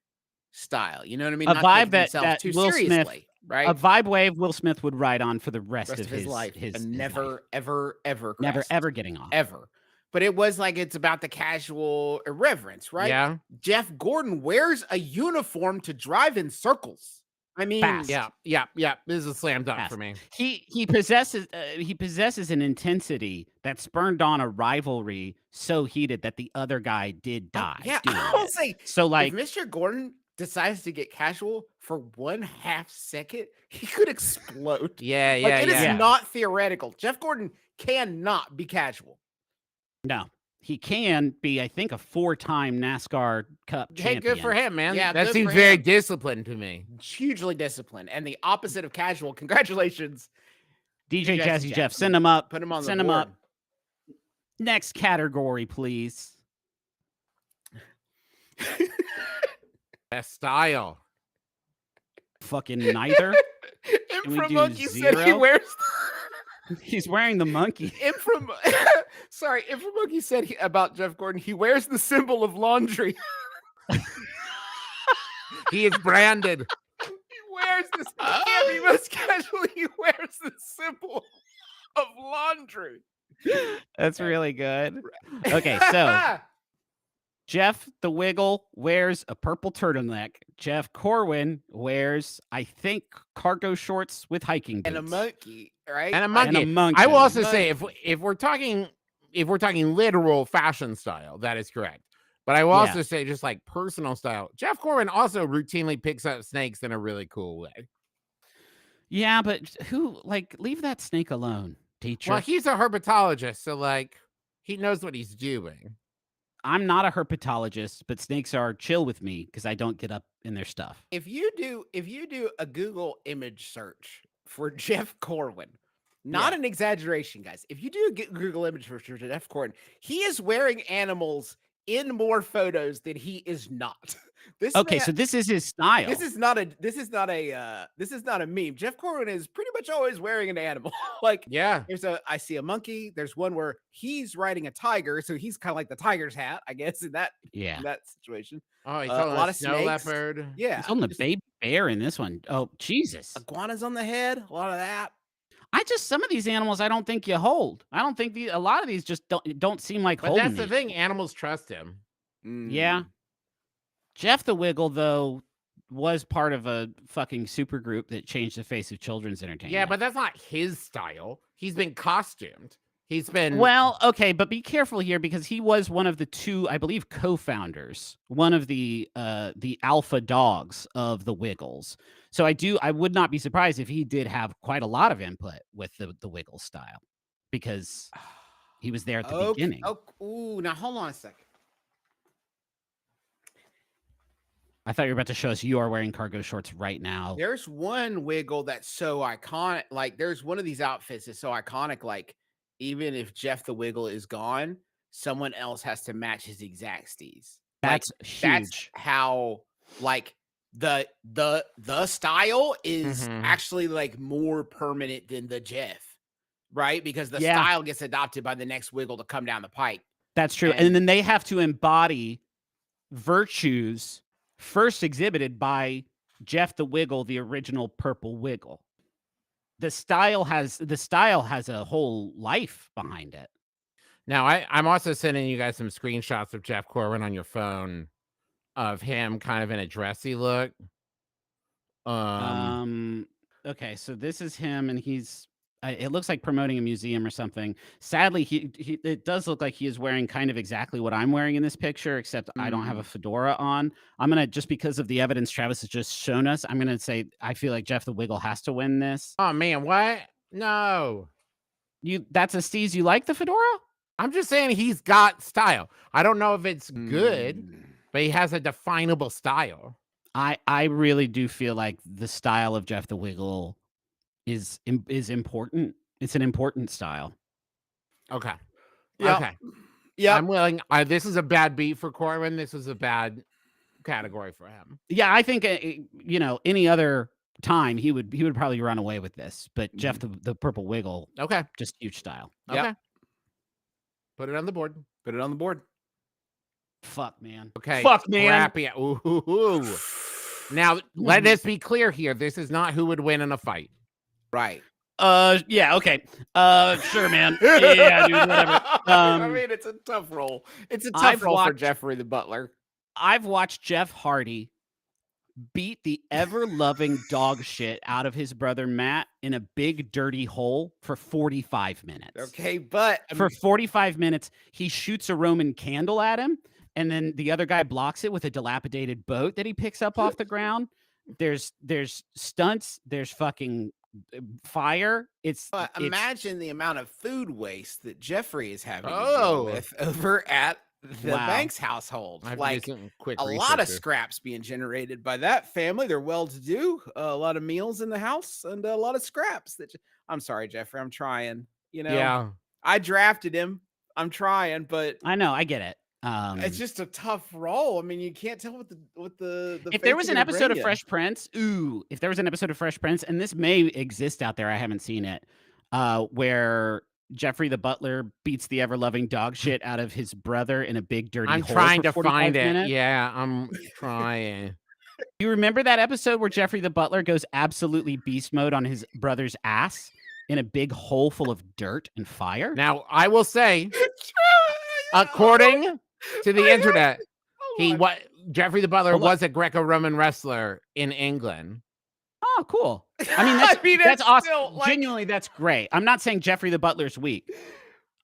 style. You know what I mean? A vibe that too Will seriously, Smith, right? A vibe wave Will Smith would ride on for the rest of his life. His never, life. ever getting off. Ever. But it was like, it's about the casual irreverence, right? Yeah. Jeff Gordon wears a uniform to drive in circles. I mean, Fast. Yeah. This is a slam dunk for me. He possesses an intensity that spurned on a rivalry so heated that the other guy did die. Yeah, doing I'll it. say, So like, if Mr. Gordon decides to get casual for 1/2 second, he could explode. Yeah. It is not theoretical. Jeff Gordon cannot be casual. no, he can be, I think, a 4-time NASCAR Cup champion. Hey, good for him, man. Yeah, that good seems for very him. disciplined to me. Hugely disciplined, and the opposite of casual. Congratulations, DJ Jazzy Jeff. Send him up. Put him on Send the him board. up. Next category, please. Best style. Fucking neither. Infra do Monkey said he 0? wears. He's wearing the monkey. Infra Monkey said about Jeff Gordon, he wears the symbol of laundry. He is branded. He wears this. Can't be most casual. He wears the symbol of laundry. That's really good. Okay, so Jeff the Wiggle wears a purple turtleneck. Jeff Corwin wears, I think, cargo shorts with hiking boots. And a monkey, right? And a monkey. And a monkey. I will also say, if we're talking literal fashion style, that is correct. But I will also say, just like personal style, Jeff Corwin also routinely picks up snakes in a really cool way. Yeah, but leave that snake alone, teacher. Well, he's a herpetologist, so like he knows what he's doing. I'm not a herpetologist, but snakes are chill with me because I don't get up in their stuff. If you do a Google image search for Jeff Corwin, not an exaggeration, guys. If you do a Google image search for Jeff Corwin, he is wearing animals in more photos than he is not. So this is his style. This is not a meme. Jeff Corwin is pretty much always wearing an animal. I see a monkey. There's one where he's riding a tiger, so he's kind of like the tiger's hat, I guess, in that situation. Oh, he's a lot of snow snakes. leopard. Yeah, he's on the baby bear in this one. Oh, Jesus. Iguanas on the head, a lot of that. Some of these animals I don't think you hold. I don't think a lot of these just don't seem like holding. But that's the thing. Animals trust him. Yeah. Jeff the Wiggle, though, was part of a fucking super group that changed the face of children's entertainment. Yeah, but that's not his style. He's been costumed. He's been... Well, okay, but be careful here because he was one of the 2, I believe, co-founders, one of the alpha dogs of the Wiggles. So I would not be surprised if he did have quite a lot of input with the Wiggle style because he was there at the beginning. Now hold on a second. I thought you were about to show us you are wearing cargo shorts right now. There's one Wiggle that's so iconic. Like, there's one of these outfits that's so iconic. Like, even if Jeff the Wiggle is gone, someone else has to match his exact steez. That's huge. That's how, like, the style is actually like more permanent than the Jeff, right? Because the style gets adopted by the next Wiggle to come down the pike. That's true. And then they have to embody virtues first exhibited by Jeff the Wiggle, the original purple Wiggle. The style has a whole life behind it. Now, I'm also sending you guys some screenshots of Jeff Corwin on your phone of him kind of in a dressy look. Okay, so this is him, and he's it looks like promoting a museum or something. Sadly, it does look like he is wearing kind of exactly what I'm wearing in this picture, except I don't have a fedora on. I'm gonna, just because of the evidence Travis has just shown us, I'm gonna say I feel like Jeff the Wiggle has to win this. Oh man, what? No. That's a steez. You like the fedora? I'm just saying he's got style. I don't know if it's good, but he has a definable style. I really do feel like the style of Jeff the Wiggle is important. It's an important style. Okay. Yep. Okay. Yeah, I'm willing. This is a bad beat for Corwin. This is a bad category for him. Yeah, I think any other time he would probably run away with this, but Jeff the purple Wiggle, okay, just huge style. Okay. Yep. Put it on the board. Put it on the board. Fuck man. Okay. Fuck man. Crappy. Ooh. Now, let us be clear here. This is not who would win in a fight. Right. Yeah, okay. Sure, man. Yeah, dude, whatever. I mean, it's a tough role. It's a tough role for Jeffrey the Butler. I've watched Jeff Hardy beat the ever-loving dog shit out of his brother Matt in a big dirty hole for 45 minutes. Okay, but For 45 minutes, he shoots a Roman candle at him, and then the other guy blocks it with a dilapidated boat that he picks up off the ground. There's stunts, there's fucking fire. It's imagine the amount of food waste that Jeffrey is having to Oh. deal with over at the Wow. Banks household. I have to do Like some quick a lot of research here. scraps being generated by that family. They're well-to-do. A lot of meals in the house and a lot of scraps. I'm sorry, Jeffrey. I'm trying. You know, Yeah. I drafted him. I'm trying, but I know, I get it. it's just a tough role. I mean, you can't tell what the If there fates was are an gonna episode bring of you. Fresh Prince, if there was an episode of Fresh Prince, and this may exist out there, I haven't seen it, where Jeffrey the butler beats the ever-loving dog shit out of his brother in a big dirty I'm hole trying for to 45 find it. minutes. Yeah, I'm trying. You remember that episode where Jeffrey the butler goes absolutely beast mode on his brother's ass in a big hole full of dirt and fire? Now, I will say, according to the internet, Jeffrey the Butler Hold on. was a Greco-Roman wrestler in England. Oh, cool. I mean, that's awesome. still, like- Genuinely, that's great. I'm not saying Jeffrey the Butler's weak.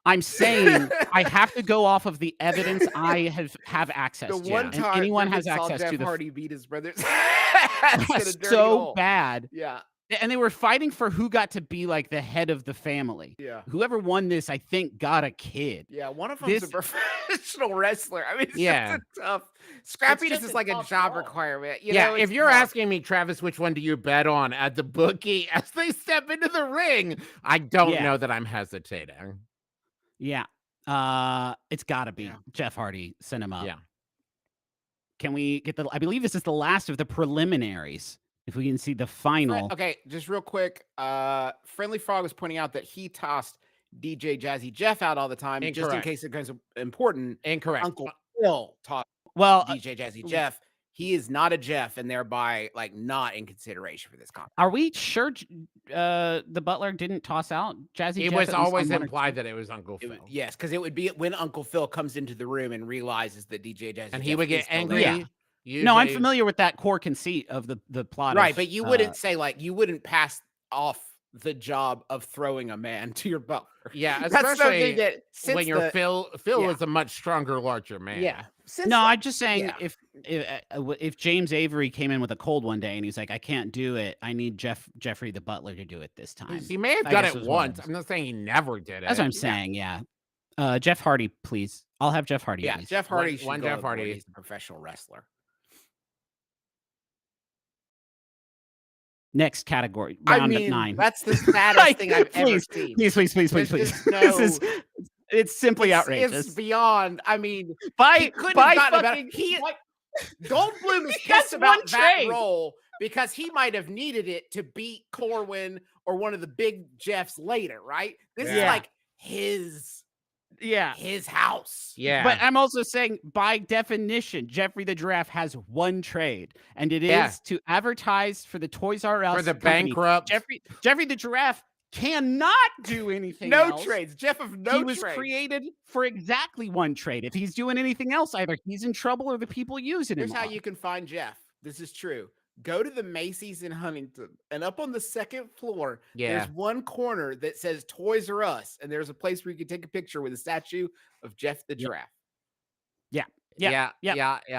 I'm saying I have to go off of the evidence I have access The to. one And time anyone that has we saw access Jeff to the Hardy beat his brother's ass in a That's dirty so hole. bad. Yeah, And they were fighting for who got to be like the head of the family. yeah. Whoever won this, I think, got a kid. Yeah, one of them's a professional wrestler. I mean, it's Yeah. just a tough. Scrappiness just is a like a tough job call. requirement. You Yeah, know, if it's you're tough. asking me, Travis, which one do you bet on at the bookie as they step into the ring, I don't Yeah. know that I'm hesitating. Yeah. It's got to be Yeah. Jeff Hardy. Send him up. Yeah. Can we get I believe this is the last of the preliminaries. If we can see the final. Okay, just real quick. Friendly Frog was pointing out that he tossed DJ Jazzy Jeff out all the time, just in Incorrect. case it becomes important. Incorrect. Uncle Phil tossed Well, DJ Jazzy Jeff. He is not a Jeff, and thereby like not in consideration for this contest. are we sure the Butler didn't toss out Jazzy It Jeff? was at least always on one or implied that it was Uncle It Phil. would, yes, because it would be when Uncle Phil comes into the room and realizes that DJ Jazzy And he Jeff would get is still angry. there. Yeah. No, I'm usually- familiar with that core conceit of the plot. Right, of, but you wouldn't say like you wouldn't pass off the job of throwing a man to your butler. Yeah, That's something especially that since when you're Phil. Phil yeah. is a much stronger, larger man. yeah. Since No, the- I'm just saying yeah. if James Avery came in with a cold one day and he's like, I can't do it. I need Jeffrey the Butler to do it this time. He may have I done guess it was one of once. those. I'm not saying he never did it. That's what I'm saying. Yeah. Jeff Hardy, please. I'll have Jeff Hardy. Yeah, please. Jeff Hardy. One- should one go Jeff aboard. Hardy. He's a professional wrestler. Next category. I Round mean, 9. that's the saddest thing I've ever Please, seen. Please. There's This just is it's simply outrageous. It's beyond. I mean, he By couldn't have gotten a better. fucking Goldblum is He has pissed about one that trade. role because he might have needed it to beat Corwin or one of the big Jeffs later, right? This is Yeah. like his house. Yeah. But I'm also saying, by definition, Jeffrey the Giraffe has one trade, and it is Yeah. to advertise for the Toys R Us for the company. bankrupt. Jeffrey the Giraffe cannot do anything No else. trades. Jeff of no He was trade. created for exactly one trade. If he's doing anything else, either he's in trouble or the people using him. Here's how are. you can find Jeff. This is true. Go to the Macy's in Huntington, and up on the second floor, Yeah. there's one corner that says Toys R Us, and there's a place where you can take a picture with a statue of Jeff the Giraffe. Yeah. Yeah.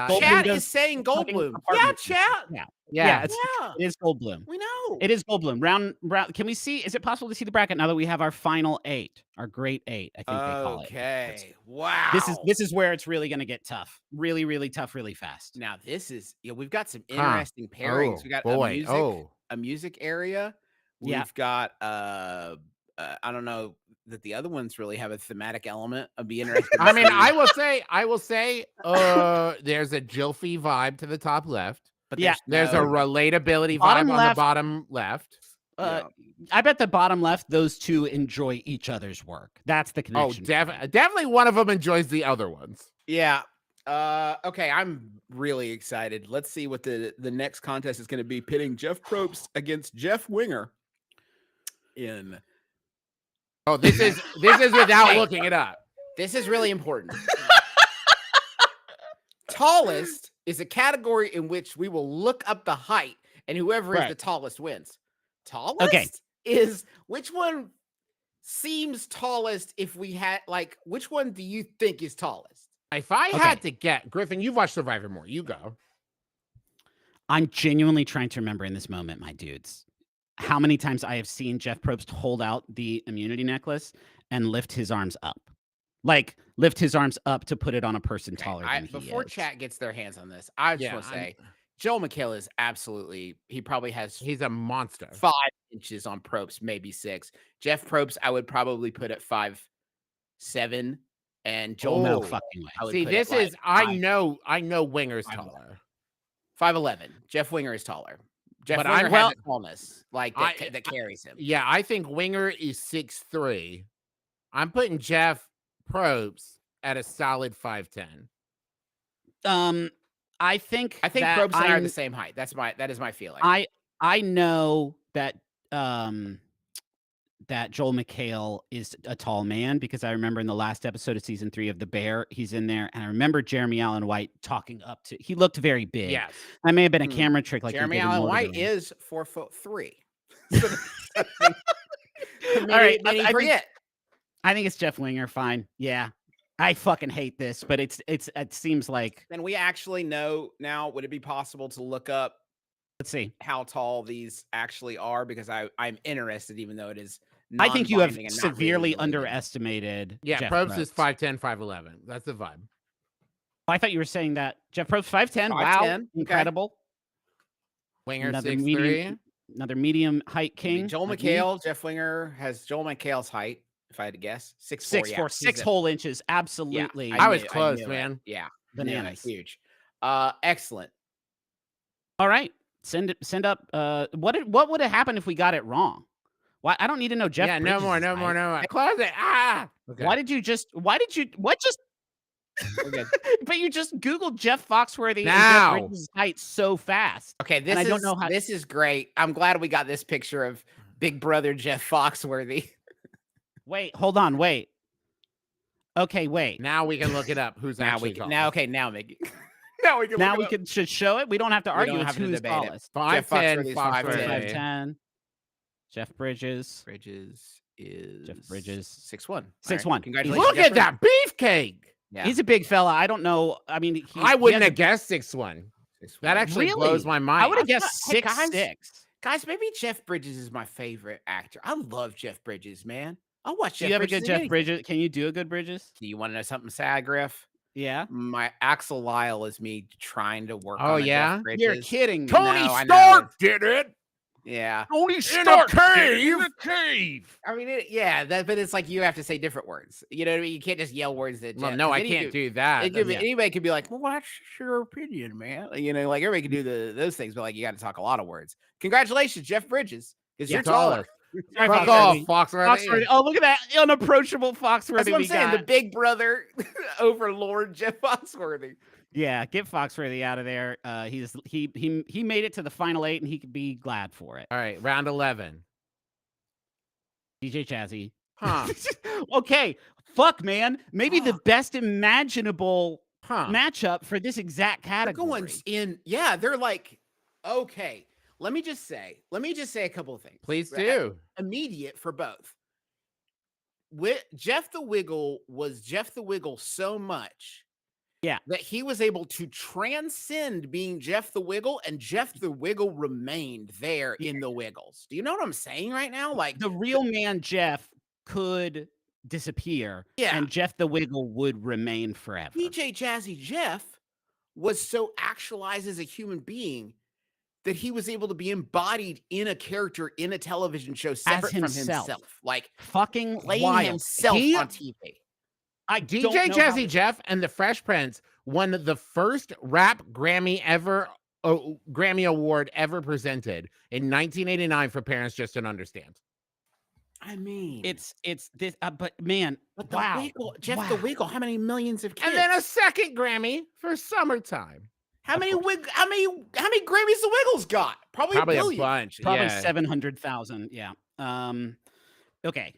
Goldblum Chat does is saying fucking Goldblum. Yeah, apartment chat. Yeah, Yeah. it is Goldblum. We know. It is Goldblum. Round. Can we see? Is it possible to see the bracket now that we have our final 8, our great 8? I think they call it. Okay. Wow. This is where it's really going to get tough. Really, really tough. Really fast. Now this is we've got some Huh. interesting pairings. We got boy. a music area. We've Yeah. got I don't know that the other ones really have a thematic element. I'd be interested. I mean, I will say, there's a Jilfy vibe to the top left. but Yeah. There's a relatability Bottom vibe on left. the bottom left. I bet the bottom left, those two enjoy each other's work. That's the Oh, connection. definitely one of them enjoys the other ones. Yeah. Okay, I'm really excited. Let's see what the next contest is going to be, pitting Jeff Probst against Jeff Winger in. Oh, this is without looking it up. This is really important. Tallest is a category in which we will look up the height, and whoever is the tallest wins. Tallest is which one seems tallest if we had like which one do you think is tallest? If I had to get Griffin, you've watched Survivor more. You go. I'm genuinely trying to remember in this moment, my dudes, how many times I have seen Jeff Probst hold out the immunity necklace and lift his arms up. Like, lift his arms up to put it on a person taller than he before is. chat gets their hands on this, I just want to say, Joel McHale is absolutely, he probably has... He's a monster. 5 inches on Probst, maybe 6. Jeff Probst, I would probably put at 5'7", and Joel... No fucking way. See, this is... I know Winger's taller. 5'11". Jeff Winger is taller. Jeff But Winger has a tallness like that carries him. Yeah, I think Winger is 6'3". I'm putting Jeff Probst at a solid 5'10". I think Probst and I are the same height. That is my feeling. I know that that Joel McHale is a tall man because I remember in the last episode of season 3 of The Bear, he's in there, and I remember Jeremy Allen White talking up to. He looked very big. Yes, that may have been a camera trick. Like Jeremy Allen White is 4'3". All right, I think it's Jeff Winger. Fine. Yeah. I fucking hate this, but it seems like. Then we actually know now. Would it be possible to look up? Let's see how tall these actually are, because I'm interested, even though it is. I think you have severely underestimated. Yeah, Jeff Probst is 5'10", 5'11". That's the vibe. I thought you were saying that Jeff Probst 5'10". Wow, incredible. Winger 6'3". Another medium height king. Joel McHale, Jeff Winger has Joel McHale's height. If I had to guess, 6'4", 6 whole inches. Absolutely. Yeah, I was close, man. Yeah, bananas. Huge. Excellent. All right. Send up. What would have happened if we got it wrong? Why? I don't need to know Jeff. Yeah, Bridges' no more. Close it. Okay. What just? But you just Googled Jeff Foxworthy and Jeff Bridges' height so fast. Okay, this is great. I'm glad we got this picture of Big Brother Jeff Foxworthy. Wait, hold on, wait. Okay, wait. Now we can look it up. Who's actually tallest? Now Miggy. Now we can should show it. We don't have to argue. It's who's tallest. 5'10", 5'10". Jeff Bridges. Jeff Bridges 6'1". 6'1". Congratulations. Look at that beefcake. Yeah. He's a big fella. I don't know. I mean, I wouldn't have guessed 6'1". That actually blows my mind. I would have guessed 6'6". Guys, maybe Jeff Bridges is my favorite actor. I love Jeff Bridges, man. I'll watch Jeff Bridges. Do you have a good Jeff Bridges? Can you do a good Bridges? Do you want to know something sad, Griff? Yeah. My Axel Lyle is me trying to work on Jeff Bridges. You're kidding. Tony Stark did it. Yeah. Tony Stark in a cave. I mean, but it's like you have to say different words. You know what I mean? You can't just yell words that. Well, no, I can't do that. Anybody could be like, "Well, what's your opinion, man?" You know, like everybody can do those things, but like you got to talk a lot of words. Congratulations, Jeff Bridges, because you're taller. Fuck off, Foxworthy. Oh, look at that unapproachable Foxworthy. That's what I'm saying. The big brother overlord, Jeff Foxworthy. Yeah, get Foxworthy out of there. He made it to the final 8, and he could be glad for it. All right, round 11. DJ Jazzy. Huh. Okay, fuck, man. Maybe the best imaginable matchup for this exact category. They're like, okay. Let me just say a couple of things. Please do. Immediate for both. Jeff the Wiggle was Jeff the Wiggle so much that he was able to transcend being Jeff the Wiggle, and Jeff the Wiggle remained there in the Wiggles. Do you know what I'm saying right now? Like the real man Jeff could disappear, and Jeff the Wiggle would remain forever. DJ Jazzy Jeff was so actualized as a human being that he was able to be embodied in a character in a television show separate from himself. Like fucking playing himself on TV. DJ Jazzy Jeff and the Fresh Prince won the first rap Grammy award ever presented in 1989 for Parents Just Don't Understand. I mean, it's this, but man, Jeff the Wiggle, how many millions of kids? And then a second Grammy for Summertime. How many Grammys the Wiggles got? Probably a billion. Bunch. Probably 700,000. Yeah. Okay.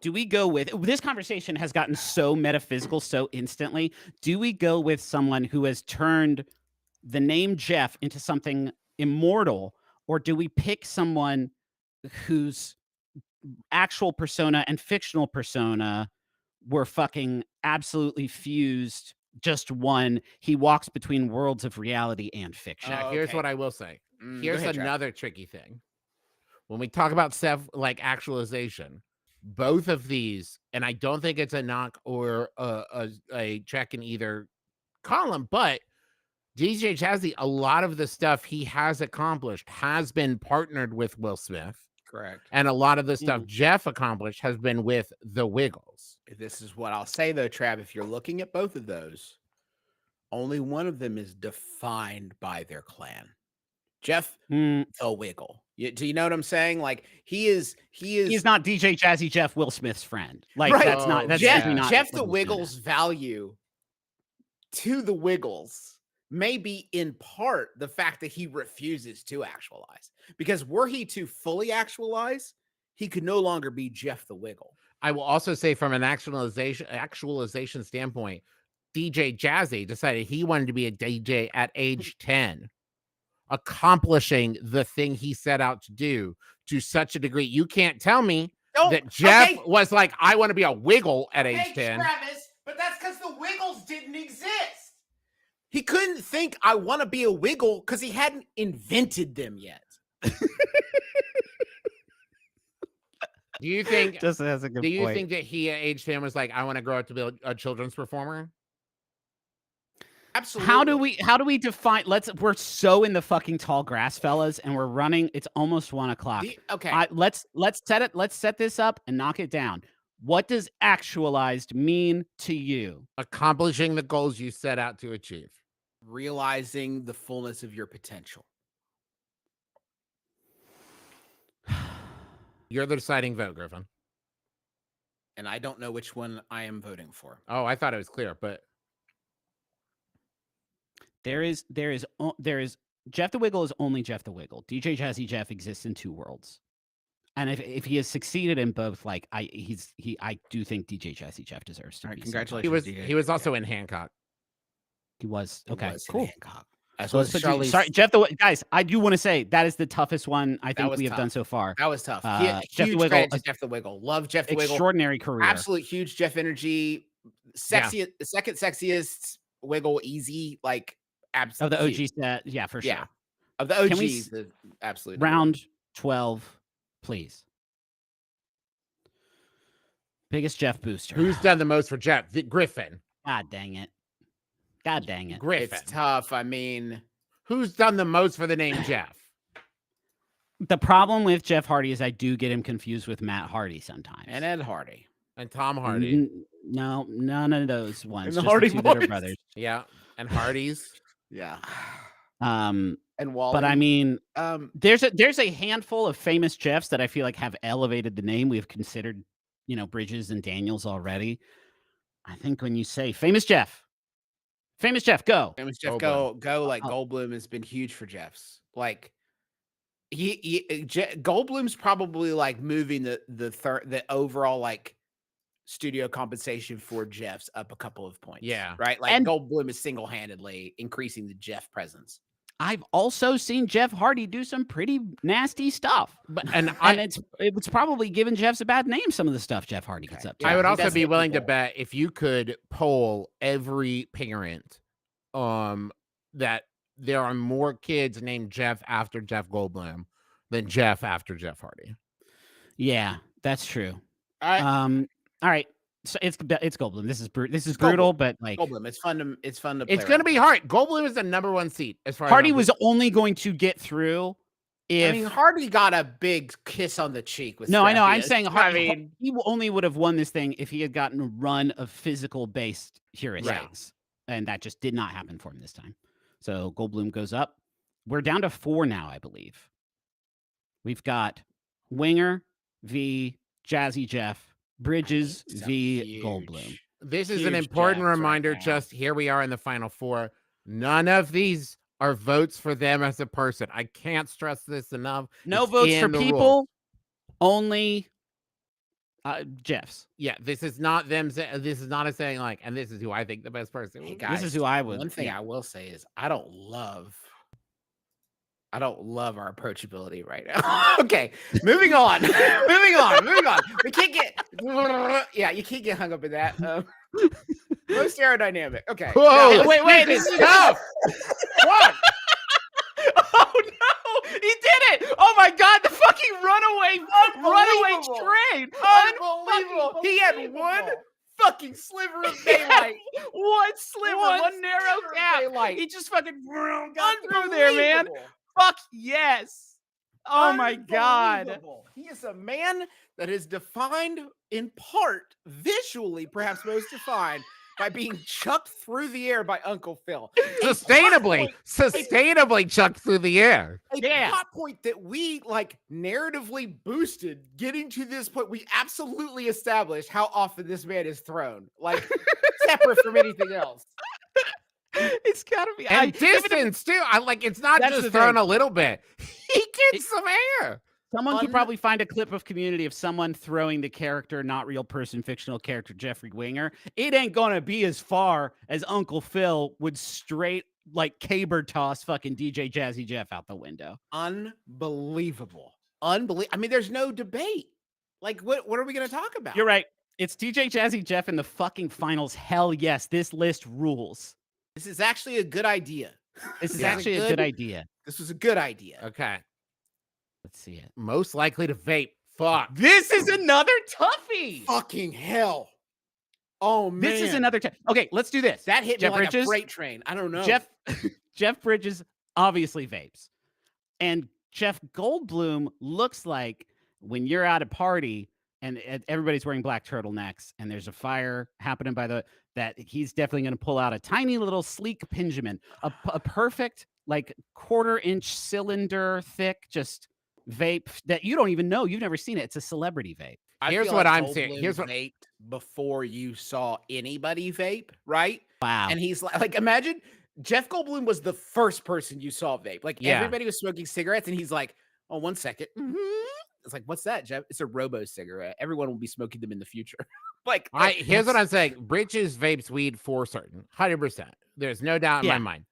do we go with this conversation has gotten so metaphysical so instantly? Do we go with someone who has turned the name Jeff into something immortal, or do we pick someone whose actual persona and fictional persona were fucking absolutely fused? Just one. He walks between worlds of reality and fiction. Now, here's what I will say. Here's ahead, another tricky thing. When we talk about actualization, both of these, and I don't think it's a knock or a check in either column, but DJ Jazzy, a lot of the stuff he has accomplished has been partnered with Will Smith. Correct. And a lot of the stuff Jeff accomplished has been with the Wiggles. This is what I'll say, though, Trav. If you're looking at both of those, only one of them is defined by their clan. Jeff, the Wiggle. Do you know what I'm saying? Like he's not DJ Jazzy Jeff, Will Smith's friend. Like right. that's Jeff, not Jeff the Wiggles' value to the Wiggles may be in part the fact that he refuses to actualize. Because were he to fully actualize, he could no longer be Jeff the Wiggle. I will also say from an actualization standpoint, DJ Jazzy decided he wanted to be a DJ at age 10, accomplishing the thing he set out to do to such a degree. You can't tell me that Jeff was like, I want to be a Wiggle at age 10. Travis, but that's because the Wiggles didn't exist. He couldn't think I want to be a Wiggle because he hadn't invented them yet. Do you think just as a good do you point. think that he at age 10 was like, I want to grow up to be a children's performer? Absolutely. How do we define? We're so in the fucking tall grass, fellas, and we're running. It's almost 1 o'clock. Okay. Let's set it. Let's set this up and knock it down. What does actualized mean to you? Accomplishing the goals you set out to achieve. Realizing the fullness of your potential. You're the deciding vote, Griffin. And I don't know which one I am voting for. Oh, I thought it was clear, but there is Jeff the Wiggle is only Jeff the Wiggle. DJ Jazzy Jeff exists in two worlds. And if he has succeeded in both, like I do think DJ Jazzy Jeff deserves to be. Congratulations. He was also in Hancock. He was. Okay, was cool. Hancock. As well as Sorry, Jeff guys, I do want to say that is the toughest one I think we have done so far. That was tough. Jeff the Wiggle, Jeff the Wiggle. Love Jeff the Wiggle. Extraordinary career. Absolute huge Jeff energy. Sexiest, the second sexiest Wiggle, easy, like absolutely. Of the OG set, yeah, for sure. Yeah. Of the OGs, the absolute round 12, please. Biggest Jeff booster. Who's done the most for Jeff? Griffin. God dang it. God dang it. Griffin. It's tough. I mean, who's done the most for the name Jeff? The problem with Jeff Hardy is I do get him confused with Matt Hardy sometimes. And Ed Hardy. And Tom Hardy. No, none of those ones. And the just Hardy the two boys. Bitter brothers. Yeah. And Hardy's. Yeah. And Wally. But I mean, there's a handful of famous Jeffs that I feel like have elevated the name. We've considered, Bridges and Daniels already. I think when you say famous Jeff, go. Famous Jeff, Goldblum. go. Like Goldblum has been huge for Jeff's. Like Goldblum's probably like moving the overall like studio compensation for Jeff's up a couple of points. Yeah. Right. Like Goldblum is single-handedly increasing the Jeff presence. I've also seen Jeff Hardy do some pretty nasty stuff, and it's probably given Jeff's a bad name. Some of the stuff Jeff Hardy gets up to. I would also be willing to bet if you could poll every parent, that there are more kids named Jeff after Jeff Goldblum than Jeff after Jeff Hardy. Yeah, that's true. All right. So it's Goldblum. This is brutal, but like Goldblum, it's fun to. It's going to be hard. Goldblum is the #1 seat as far. Hardy was only going to get through if Hardy got a big kiss on the cheek with. No, I know. I'm saying Hardy. He only would have won this thing if he had gotten a run of physical based heuristics, and that just did not happen for him this time. So Goldblum goes up. We're down to 4 now, I believe. We've got Winger v. Jazzy Jeff. Bridges v. Goldblum. This is an important reminder. Right, just here we are in the final 4. None of these are votes for them as a person. I can't stress this enough. No votes for people. Only Jeff's. Yeah, this is not them. This is not a saying like, and this is who I think the best person. Hey Is. guys, This is who I would. One thing I will say is I don't love our approachability right now. Okay, moving on. moving on. We can't get you can't get hung up in that. Most aerodynamic. Okay. Whoa, Now, wait, this is tough. What? Oh no, he did it! Oh my god, the fucking runaway train! Unbelievable. He had one fucking sliver of daylight. One sliver, one narrow sliver of gap. daylight. He just fucking got through there, man. Unbelievable. Fuck yes. Oh my god. Unbelievable. He is a man that is defined in part, visually, perhaps most defined, by being chucked through the air by Uncle Phil. Sustainably chucked through the air. A plot point that we like narratively boosted getting to this point. We absolutely established how often this man is thrown, like separate from anything else. It's gotta be. And distance too. I like it's not That's just the thrown thing. a little bit. He gets some air. Someone could probably find a clip of Community of someone throwing the character, not real person, fictional character Jeffrey Winger. It ain't gonna be as far as Uncle Phil would straight like caber toss fucking DJ Jazzy Jeff out the window. Unbelievable. I mean, there's no debate. Like, what are we gonna talk about? You're right. It's DJ Jazzy Jeff in the fucking finals. Hell yes, this list rules. This is actually a good idea. This is actually a good idea. This was a good idea. Okay. Let's see it. Most likely to vape. Fuck. This is another toughie. Fucking hell. Oh man. This is another Okay, let's do this. That hit Jeff me like Bridges, a freight train. I don't know. Jeff Bridges obviously vapes. And Jeff Goldblum looks like when you're at a party and everybody's wearing black turtlenecks and there's a fire happening that he's definitely going to pull out a tiny little sleek Pinjamin, a perfect like 1/4-inch cylinder thick just vape that you don't even know. You've never seen it. It's a celebrity vape. Here's what I'm saying. Here's what vaped before you saw anybody vape, right? Wow. And he's like imagine Jeff Goldblum was the first person you saw vape. Like everybody was smoking cigarettes, and he's like, "Oh, 1 second." It's like, "What's that, Jeff?" It's a Robo cigarette. Everyone will be smoking them in the future. Like, here's what I'm saying. Bridges vapes weed for certain, 100%. There's no doubt in my mind.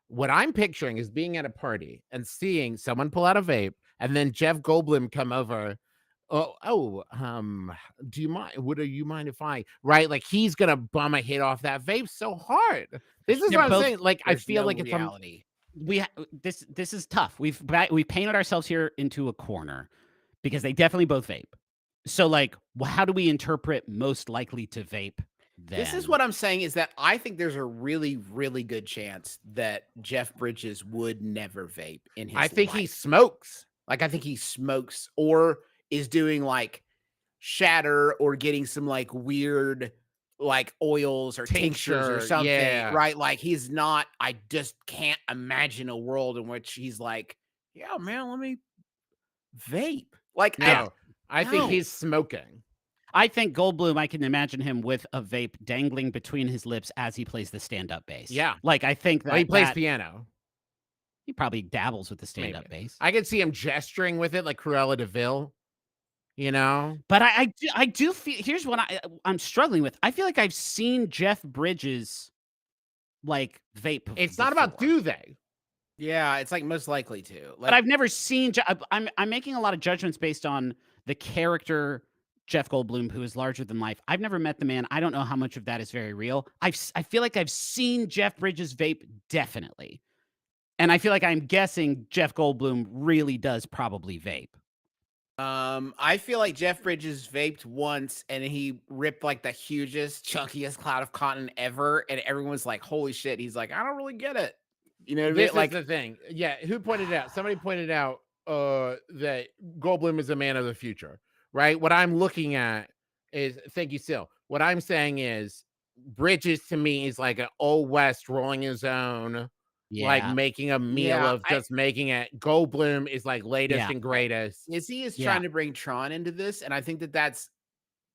What I'm picturing is being at a party and seeing someone pull out a vape, and then Jeff Goldblum come over. Do you mind? Do you mind if I? Right, like he's gonna bum a hit off that vape so hard. This is what I'm saying. Like I feel like it's reality. This is tough. We painted ourselves here into a corner because they definitely both vape. So like, how do we interpret most likely to vape? This is what I'm saying is that I think there's a really, really good chance that Jeff Bridges would never vape in his life. I think he smokes. Like, I think he smokes or is doing like shatter or getting some like weird like oils or tinctures or something, right? Like he's not, I just can't imagine a world in which he's like, yeah, man, let me vape. Like, no, I think he's smoking. I think Goldblum, I can imagine him with a vape dangling between his lips as he plays the stand-up bass. Yeah. Like, I think that he plays piano. He probably dabbles with the stand-up bass. I could see him gesturing with it like Cruella de Vil, you know? But I do feel, here's what I'm struggling with. I feel like I've seen Jeff Bridges, like, vape It's not about do they. Yeah, it's like most likely to. Like, but I've never seen, I'm making a lot of judgments based on the character Jeff Goldblum, who is larger than life. I've never met the man. I don't know how much of that is very real. I feel like I've seen Jeff Bridges vape, definitely. And I feel like I'm guessing Jeff Goldblum really does probably vape. I feel like Jeff Bridges vaped once and he ripped like the hugest, chunkiest cloud of cotton ever. And everyone's like, holy shit. He's like, I don't really get it. You know what I mean? This is the thing. Yeah. Who pointed it out? Somebody pointed out that Goldblum is a man of the future. Right. What I'm looking at is, thank you, Sil. What I'm saying is Bridges to me is like an old West rolling his own, like making a meal of just making it. Goldblum is like latest and greatest. Izzy is trying to bring Tron into this. And I think that that's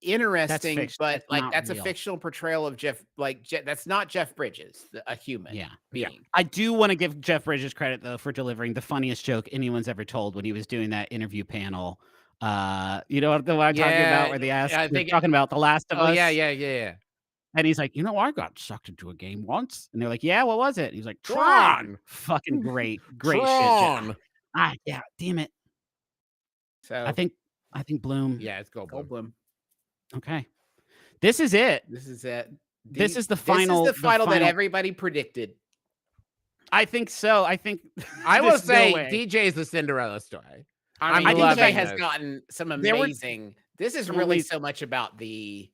interesting, but like that's real. A fictional portrayal of Jeff. Like that's not Jeff Bridges, a human being. I do want to give Jeff Bridges credit though for delivering the funniest joke anyone's ever told when he was doing that interview panel You know what I'm talking about? Where they ask, they're talking about The Last of Us. Yeah. And he's like, I got sucked into a game once. And they're like, yeah, what was it? He's like, Tron. Fucking great Tron. shit. Yeah, damn it. So I think Bloom. Yeah, it's Goldblum. Okay. This is it. This is it. This is the final. This is the final that everybody predicted. I think so. I think I will say DJ is the Cinderella story. I think DJ has gotten some amazing. This is really so much about the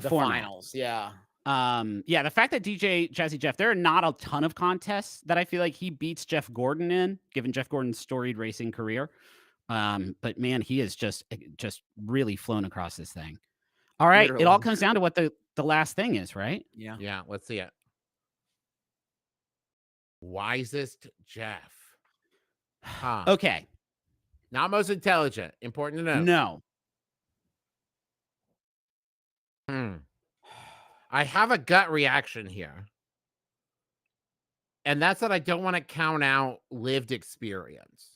finals. Yeah. The fact that DJ Jazzy Jeff, there are not a ton of contests that I feel like he beats Jeff Gordon in, given Jeff Gordon's storied racing career. But man, he is just really flown across this thing. All right. Literally. It all comes down to what the last thing is, right? Yeah. Yeah. Let's see it. Wisest Jeff. Huh. Okay. Not most intelligent. Important to know. No. I have a gut reaction here. And that's that I don't want to count out lived experience.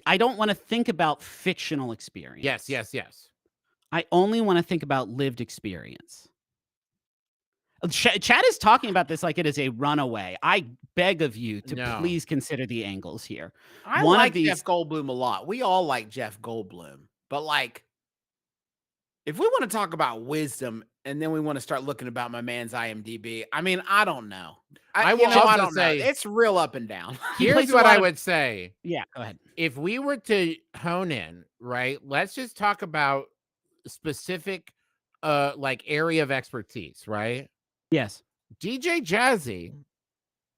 I don't want to think about fictional experience. Yes. I only want to think about lived experience. Chad is talking about this like it is a runaway. I beg of you to please consider the angles here. I like Jeff Goldblum a lot. We all like Jeff Goldblum. But like, if we want to talk about wisdom and then we want to start looking about my man's IMDb, I mean, I don't know. I don't say know. It's real up and down. Here's what I would say. Yeah, go ahead. If we were to hone in, right, let's just talk about specific like area of expertise, right? Yes. DJ Jazzy,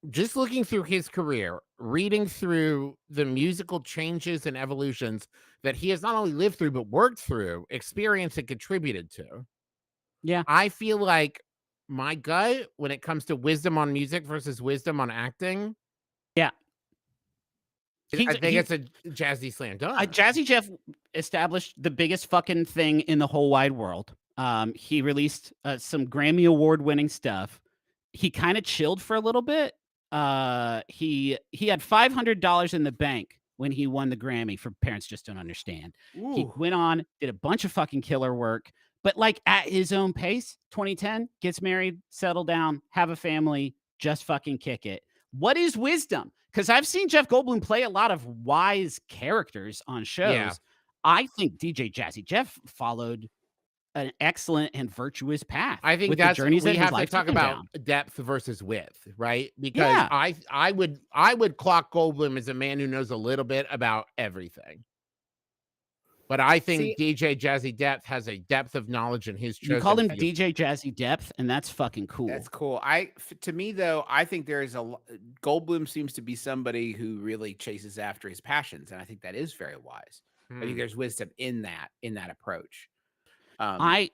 just looking through his career, reading through the musical changes and evolutions that he has not only lived through, but worked through, experienced and contributed to. Yeah. I feel like my gut, when it comes to wisdom on music versus wisdom on acting. Yeah. I think it's a Jazzy slam dunk. Jazzy Jeff established the biggest fucking thing in the whole wide world. He released some Grammy Award winning stuff. He kind of chilled for a little bit. He had $500 in the bank when he won the Grammy for Parents Just Don't Understand. Ooh. He went on, did a bunch of fucking killer work, but like at his own pace. 2010, gets married, settle down, have a family, just fucking kick it. What is wisdom? Because I've seen Jeff Goldblum play a lot of wise characters on shows. Yeah. I think DJ Jazzy Jeff followed an excellent and virtuous path. I think that's journeys we have to talk about depth versus width, right? Because I would clock Goldblum as a man who knows a little bit about everything. But I think DJ Jazzy Depth has a depth of knowledge in his chosen. You call him DJ Jazzy Depth, and that's fucking cool. That's cool. To me though, I think there is Goldblum seems to be somebody who really chases after his passions, and I think that is very wise. I think there's wisdom in that approach. I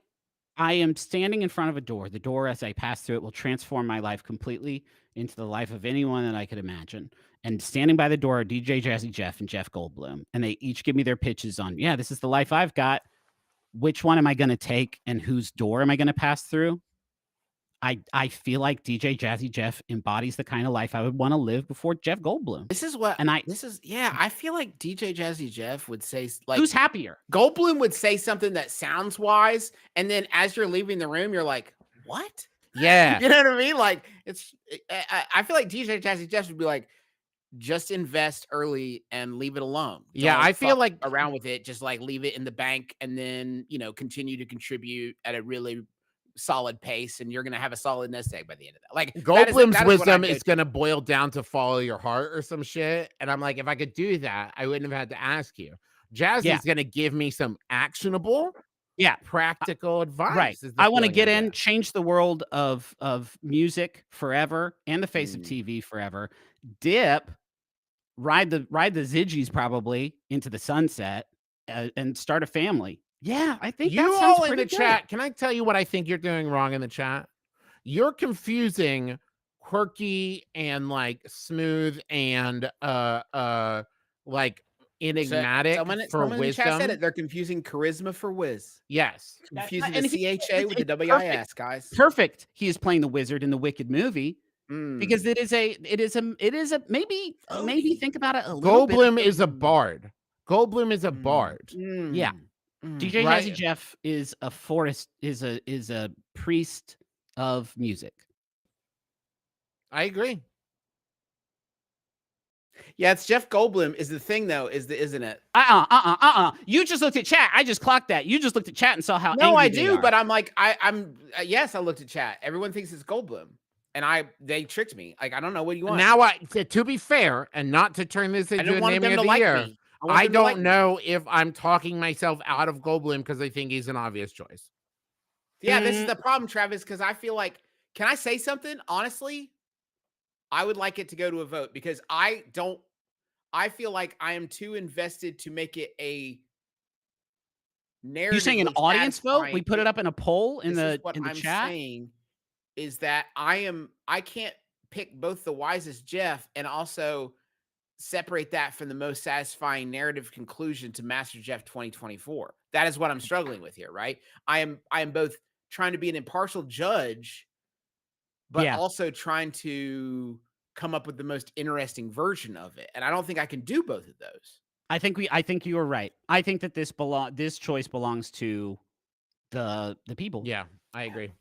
am standing in front of a door. The door, as I pass through it, will transform my life completely into the life of anyone that I could imagine. And standing by the door are DJ Jazzy Jeff and Jeff Goldblum. And they each give me their pitches on, this is the life I've got. Which one am I going to take and whose door am I going to pass through? I feel like DJ Jazzy Jeff embodies the kind of life I would want to live before Jeff Goldblum. I feel like DJ Jazzy Jeff would say, like, who's happier? Goldblum would say something that sounds wise, and then as you're leaving the room, you're like, what? Yeah. You know what I mean? Like, I feel like DJ Jazzy Jeff would be like, just invest early and leave it alone. I feel like around with it, just like leave it in the bank and then, continue to contribute at a really solid pace, and you're going to have a solid nest egg by the end of that. Like, Goldblum's wisdom is going to boil down to follow your heart or some shit. And I'm like, if I could do that, I wouldn't have had to ask you. Jazzy's going to give me some actionable, practical advice. Right. I want to get in, change the world of music forever and the face of TV forever. Dip, ride the Ziggies probably into the sunset and start a family. Yeah, I think you that sounds all in the good. chat. Can I tell you what I think you're doing wrong in the chat? You're confusing quirky and like smooth and like enigmatic for someone wisdom. In the chat said it. They're confusing charisma for whiz. Yes, confusing the CHA with the WIS, guys. Perfect. He is playing the wizard in the Wicked movie. Because it is a maybe think about it a little bit. Goldblum is a bard. Goldblum is a bard. Yeah. DJ Right. Jazzy Jeff is a forest, is a priest of music. I agree. Yeah, it's Jeff Goldblum is the thing though, isn't it? You just looked at chat. I just clocked that. You just looked at chat and saw how No, angry I they do, are. but I'm like, I'm yes, I looked at chat. Everyone thinks it's Goldblum, and they tricked me. Like, I don't know what you want. Now, to be fair, and not to turn this I into don't a want naming them of to the like year, me. I don't know if I'm talking myself out of Goldblum because I think he's an obvious choice. Yeah, this is the problem, Travis, because I feel like, can I say something? Honestly, I would like it to go to a vote because I feel like I am too invested to make it a narrative. You saying an audience vote? We put it up in a poll in the chat. Saying is that I can't pick both the wisest Jeff and also separate that from the most satisfying narrative conclusion to MasterJeff 2024. That is what I'm struggling with here, right? I am both trying to be an impartial judge, but also trying to come up with the most interesting version of it. And I don't think I can do both of those. I think you were right. I think that this choice belongs to the people. Yeah, I agree.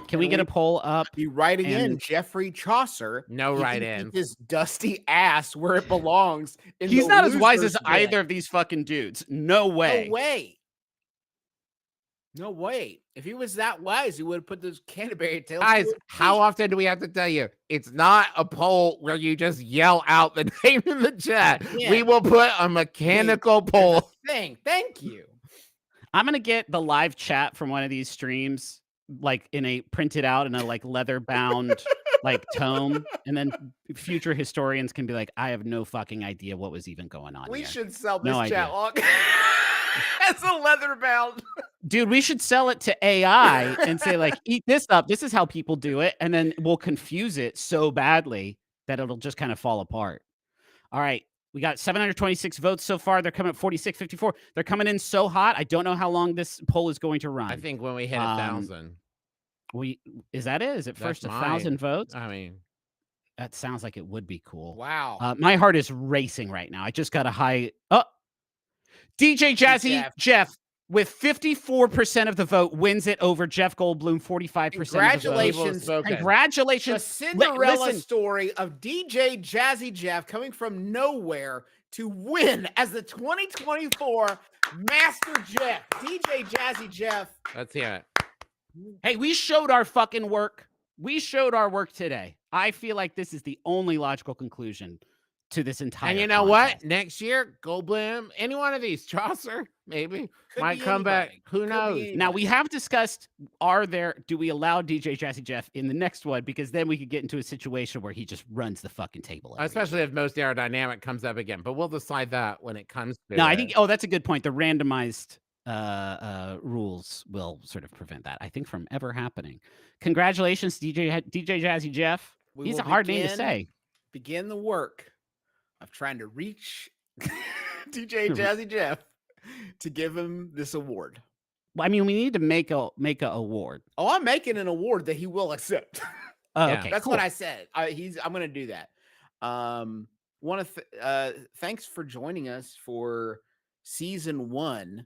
Can we get a poll up? You writing in Jeffrey Chaucer? No write in. His dusty ass where it belongs. He's not as wise as either of these fucking dudes. No way. No way. No way. If he was that wise, he would have put those Canterbury Tales. Guys, how often do we have to tell you? It's not a poll where you just yell out the name in the chat. Yeah. We will put a mechanical poll. Thank you. I'm going to get the live chat from one of these streams, like printed out in a like leather bound like tome. And then future historians can be like, I have no fucking idea what was even going on. We here. should sell this No chat idea. log as a leather bound. Dude, we should sell it to AI and say, like, eat this up. This is how people do it. And then we'll confuse it so badly that it'll just kind of fall apart. All right. We got 726 votes so far. They're coming at 46-54. They're coming in so hot. I don't know how long this poll is going to run. I think when we hit 1,000. Is that it? Is it first 1,000 votes? I mean, that sounds like it would be cool. Wow. My heart is racing right now. I just got a high. Oh, DJ Jazzy Jeff with 54% of the vote wins it over Jeff Goldblum, 45%. Congratulations. Congratulations. The Cinderella story of DJ Jazzy Jeff coming from nowhere to win as the 2024 MasterJeff. DJ Jazzy Jeff. Let's hear it. Hey, we showed our fucking work. We showed our work today. I feel like this is the only logical conclusion to this entire And you know contest. what? Next year, Goldblum, any one of these, Chaucer, maybe, might come anybody. back. Who knows? Now, we have discussed, do we allow DJ Jazzy Jeff in the next one? Because then we could get into a situation where he just runs the fucking table. Especially if most aerodynamic comes up again. But we'll decide that when it comes to No, I think, that's a good point. The randomized rules will sort of prevent that, I think, from ever happening. Congratulations, DJ Jazzy Jeff. He's a hard name to say. Begin the work of trying to reach DJ Jazzy Jeff to give him this award. Well, I mean, we need to make a award. Oh, I'm making an award that he will accept. Okay, that's cool. what I said. I'm going to do that. Thanks for joining us for season 1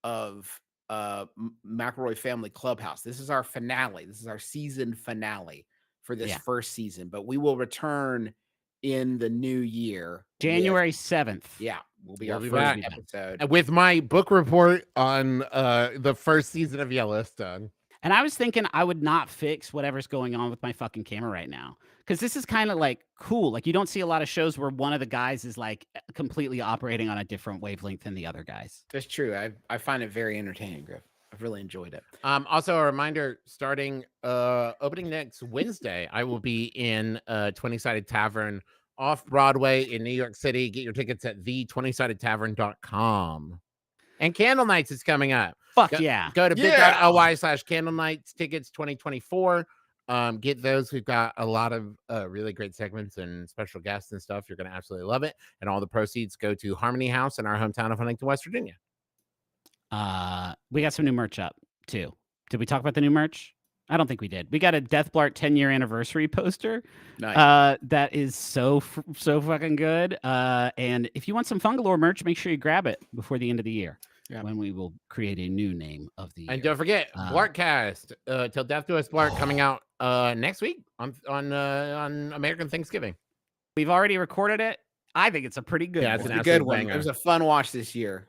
of McElroy Family Clubhouse. This is our finale. This is our season finale for this first season, but we will return in the new year. January 7th. Yeah, we'll be our first back. episode. With my book report on the first season of Yellowstone. And I was thinking I would not fix whatever's going on with my fucking camera right now. Because this is kind of like cool. Like, you don't see a lot of shows where one of the guys is like completely operating on a different wavelength than the other guys. That's true. I find it very entertaining, Griff. I've really enjoyed it. Also a reminder, starting opening next Wednesday, I will be in 20-Sided Tavern off Broadway in New York City. Get your tickets at the20sidedtavern.com. And Candle Nights is coming up. Yeah. Go to bit.ly/Candle Nights tickets 2024. Get those. We've got a lot of really great segments and special guests and stuff. You're going to absolutely love it. And all the proceeds go to Harmony House in our hometown of Huntington, West Virginia. We got some new merch up too. Did we talk about the new merch? I don't think we did. We got a Deathblart 10-year anniversary poster. Nice. That is so fucking good. And if you want some Fungalore merch, make sure you grab it before the end of the year, when we will create a new name of the year. And don't forget, Blartcast, Till Death Do Us Blart, coming out next week on American Thanksgiving. We've already recorded it. I think it's a pretty good. Yeah, one. it's a good one. It was a fun watch this year.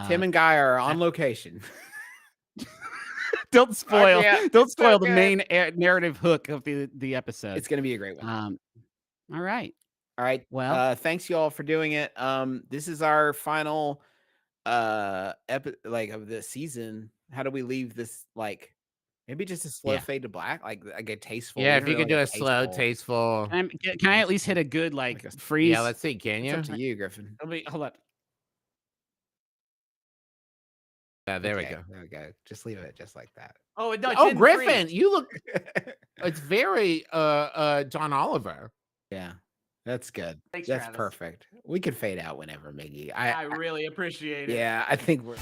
Tim and Guy are on location. Don't spoil. Don't spoil so the main narrative hook of the episode. It's going to be a great one. All right. Well, thanks you all for doing it. This is our final of the season. How do we leave this? Like, maybe just a slow fade to black, like a tasteful. Yeah, if you could do a slow, tasteful. Can I at least hit a good freeze? Yeah, let's see. Can you? It's up to you, Griffin. Hold up. There we go. There we go. Just leave it just like that. Oh, no, oh, Griffin, you look. It's very John Oliver. Yeah, that's good. Thanks, that's Travis. Perfect. We could fade out whenever, Miggy. I really appreciate it. Yeah, I think we're.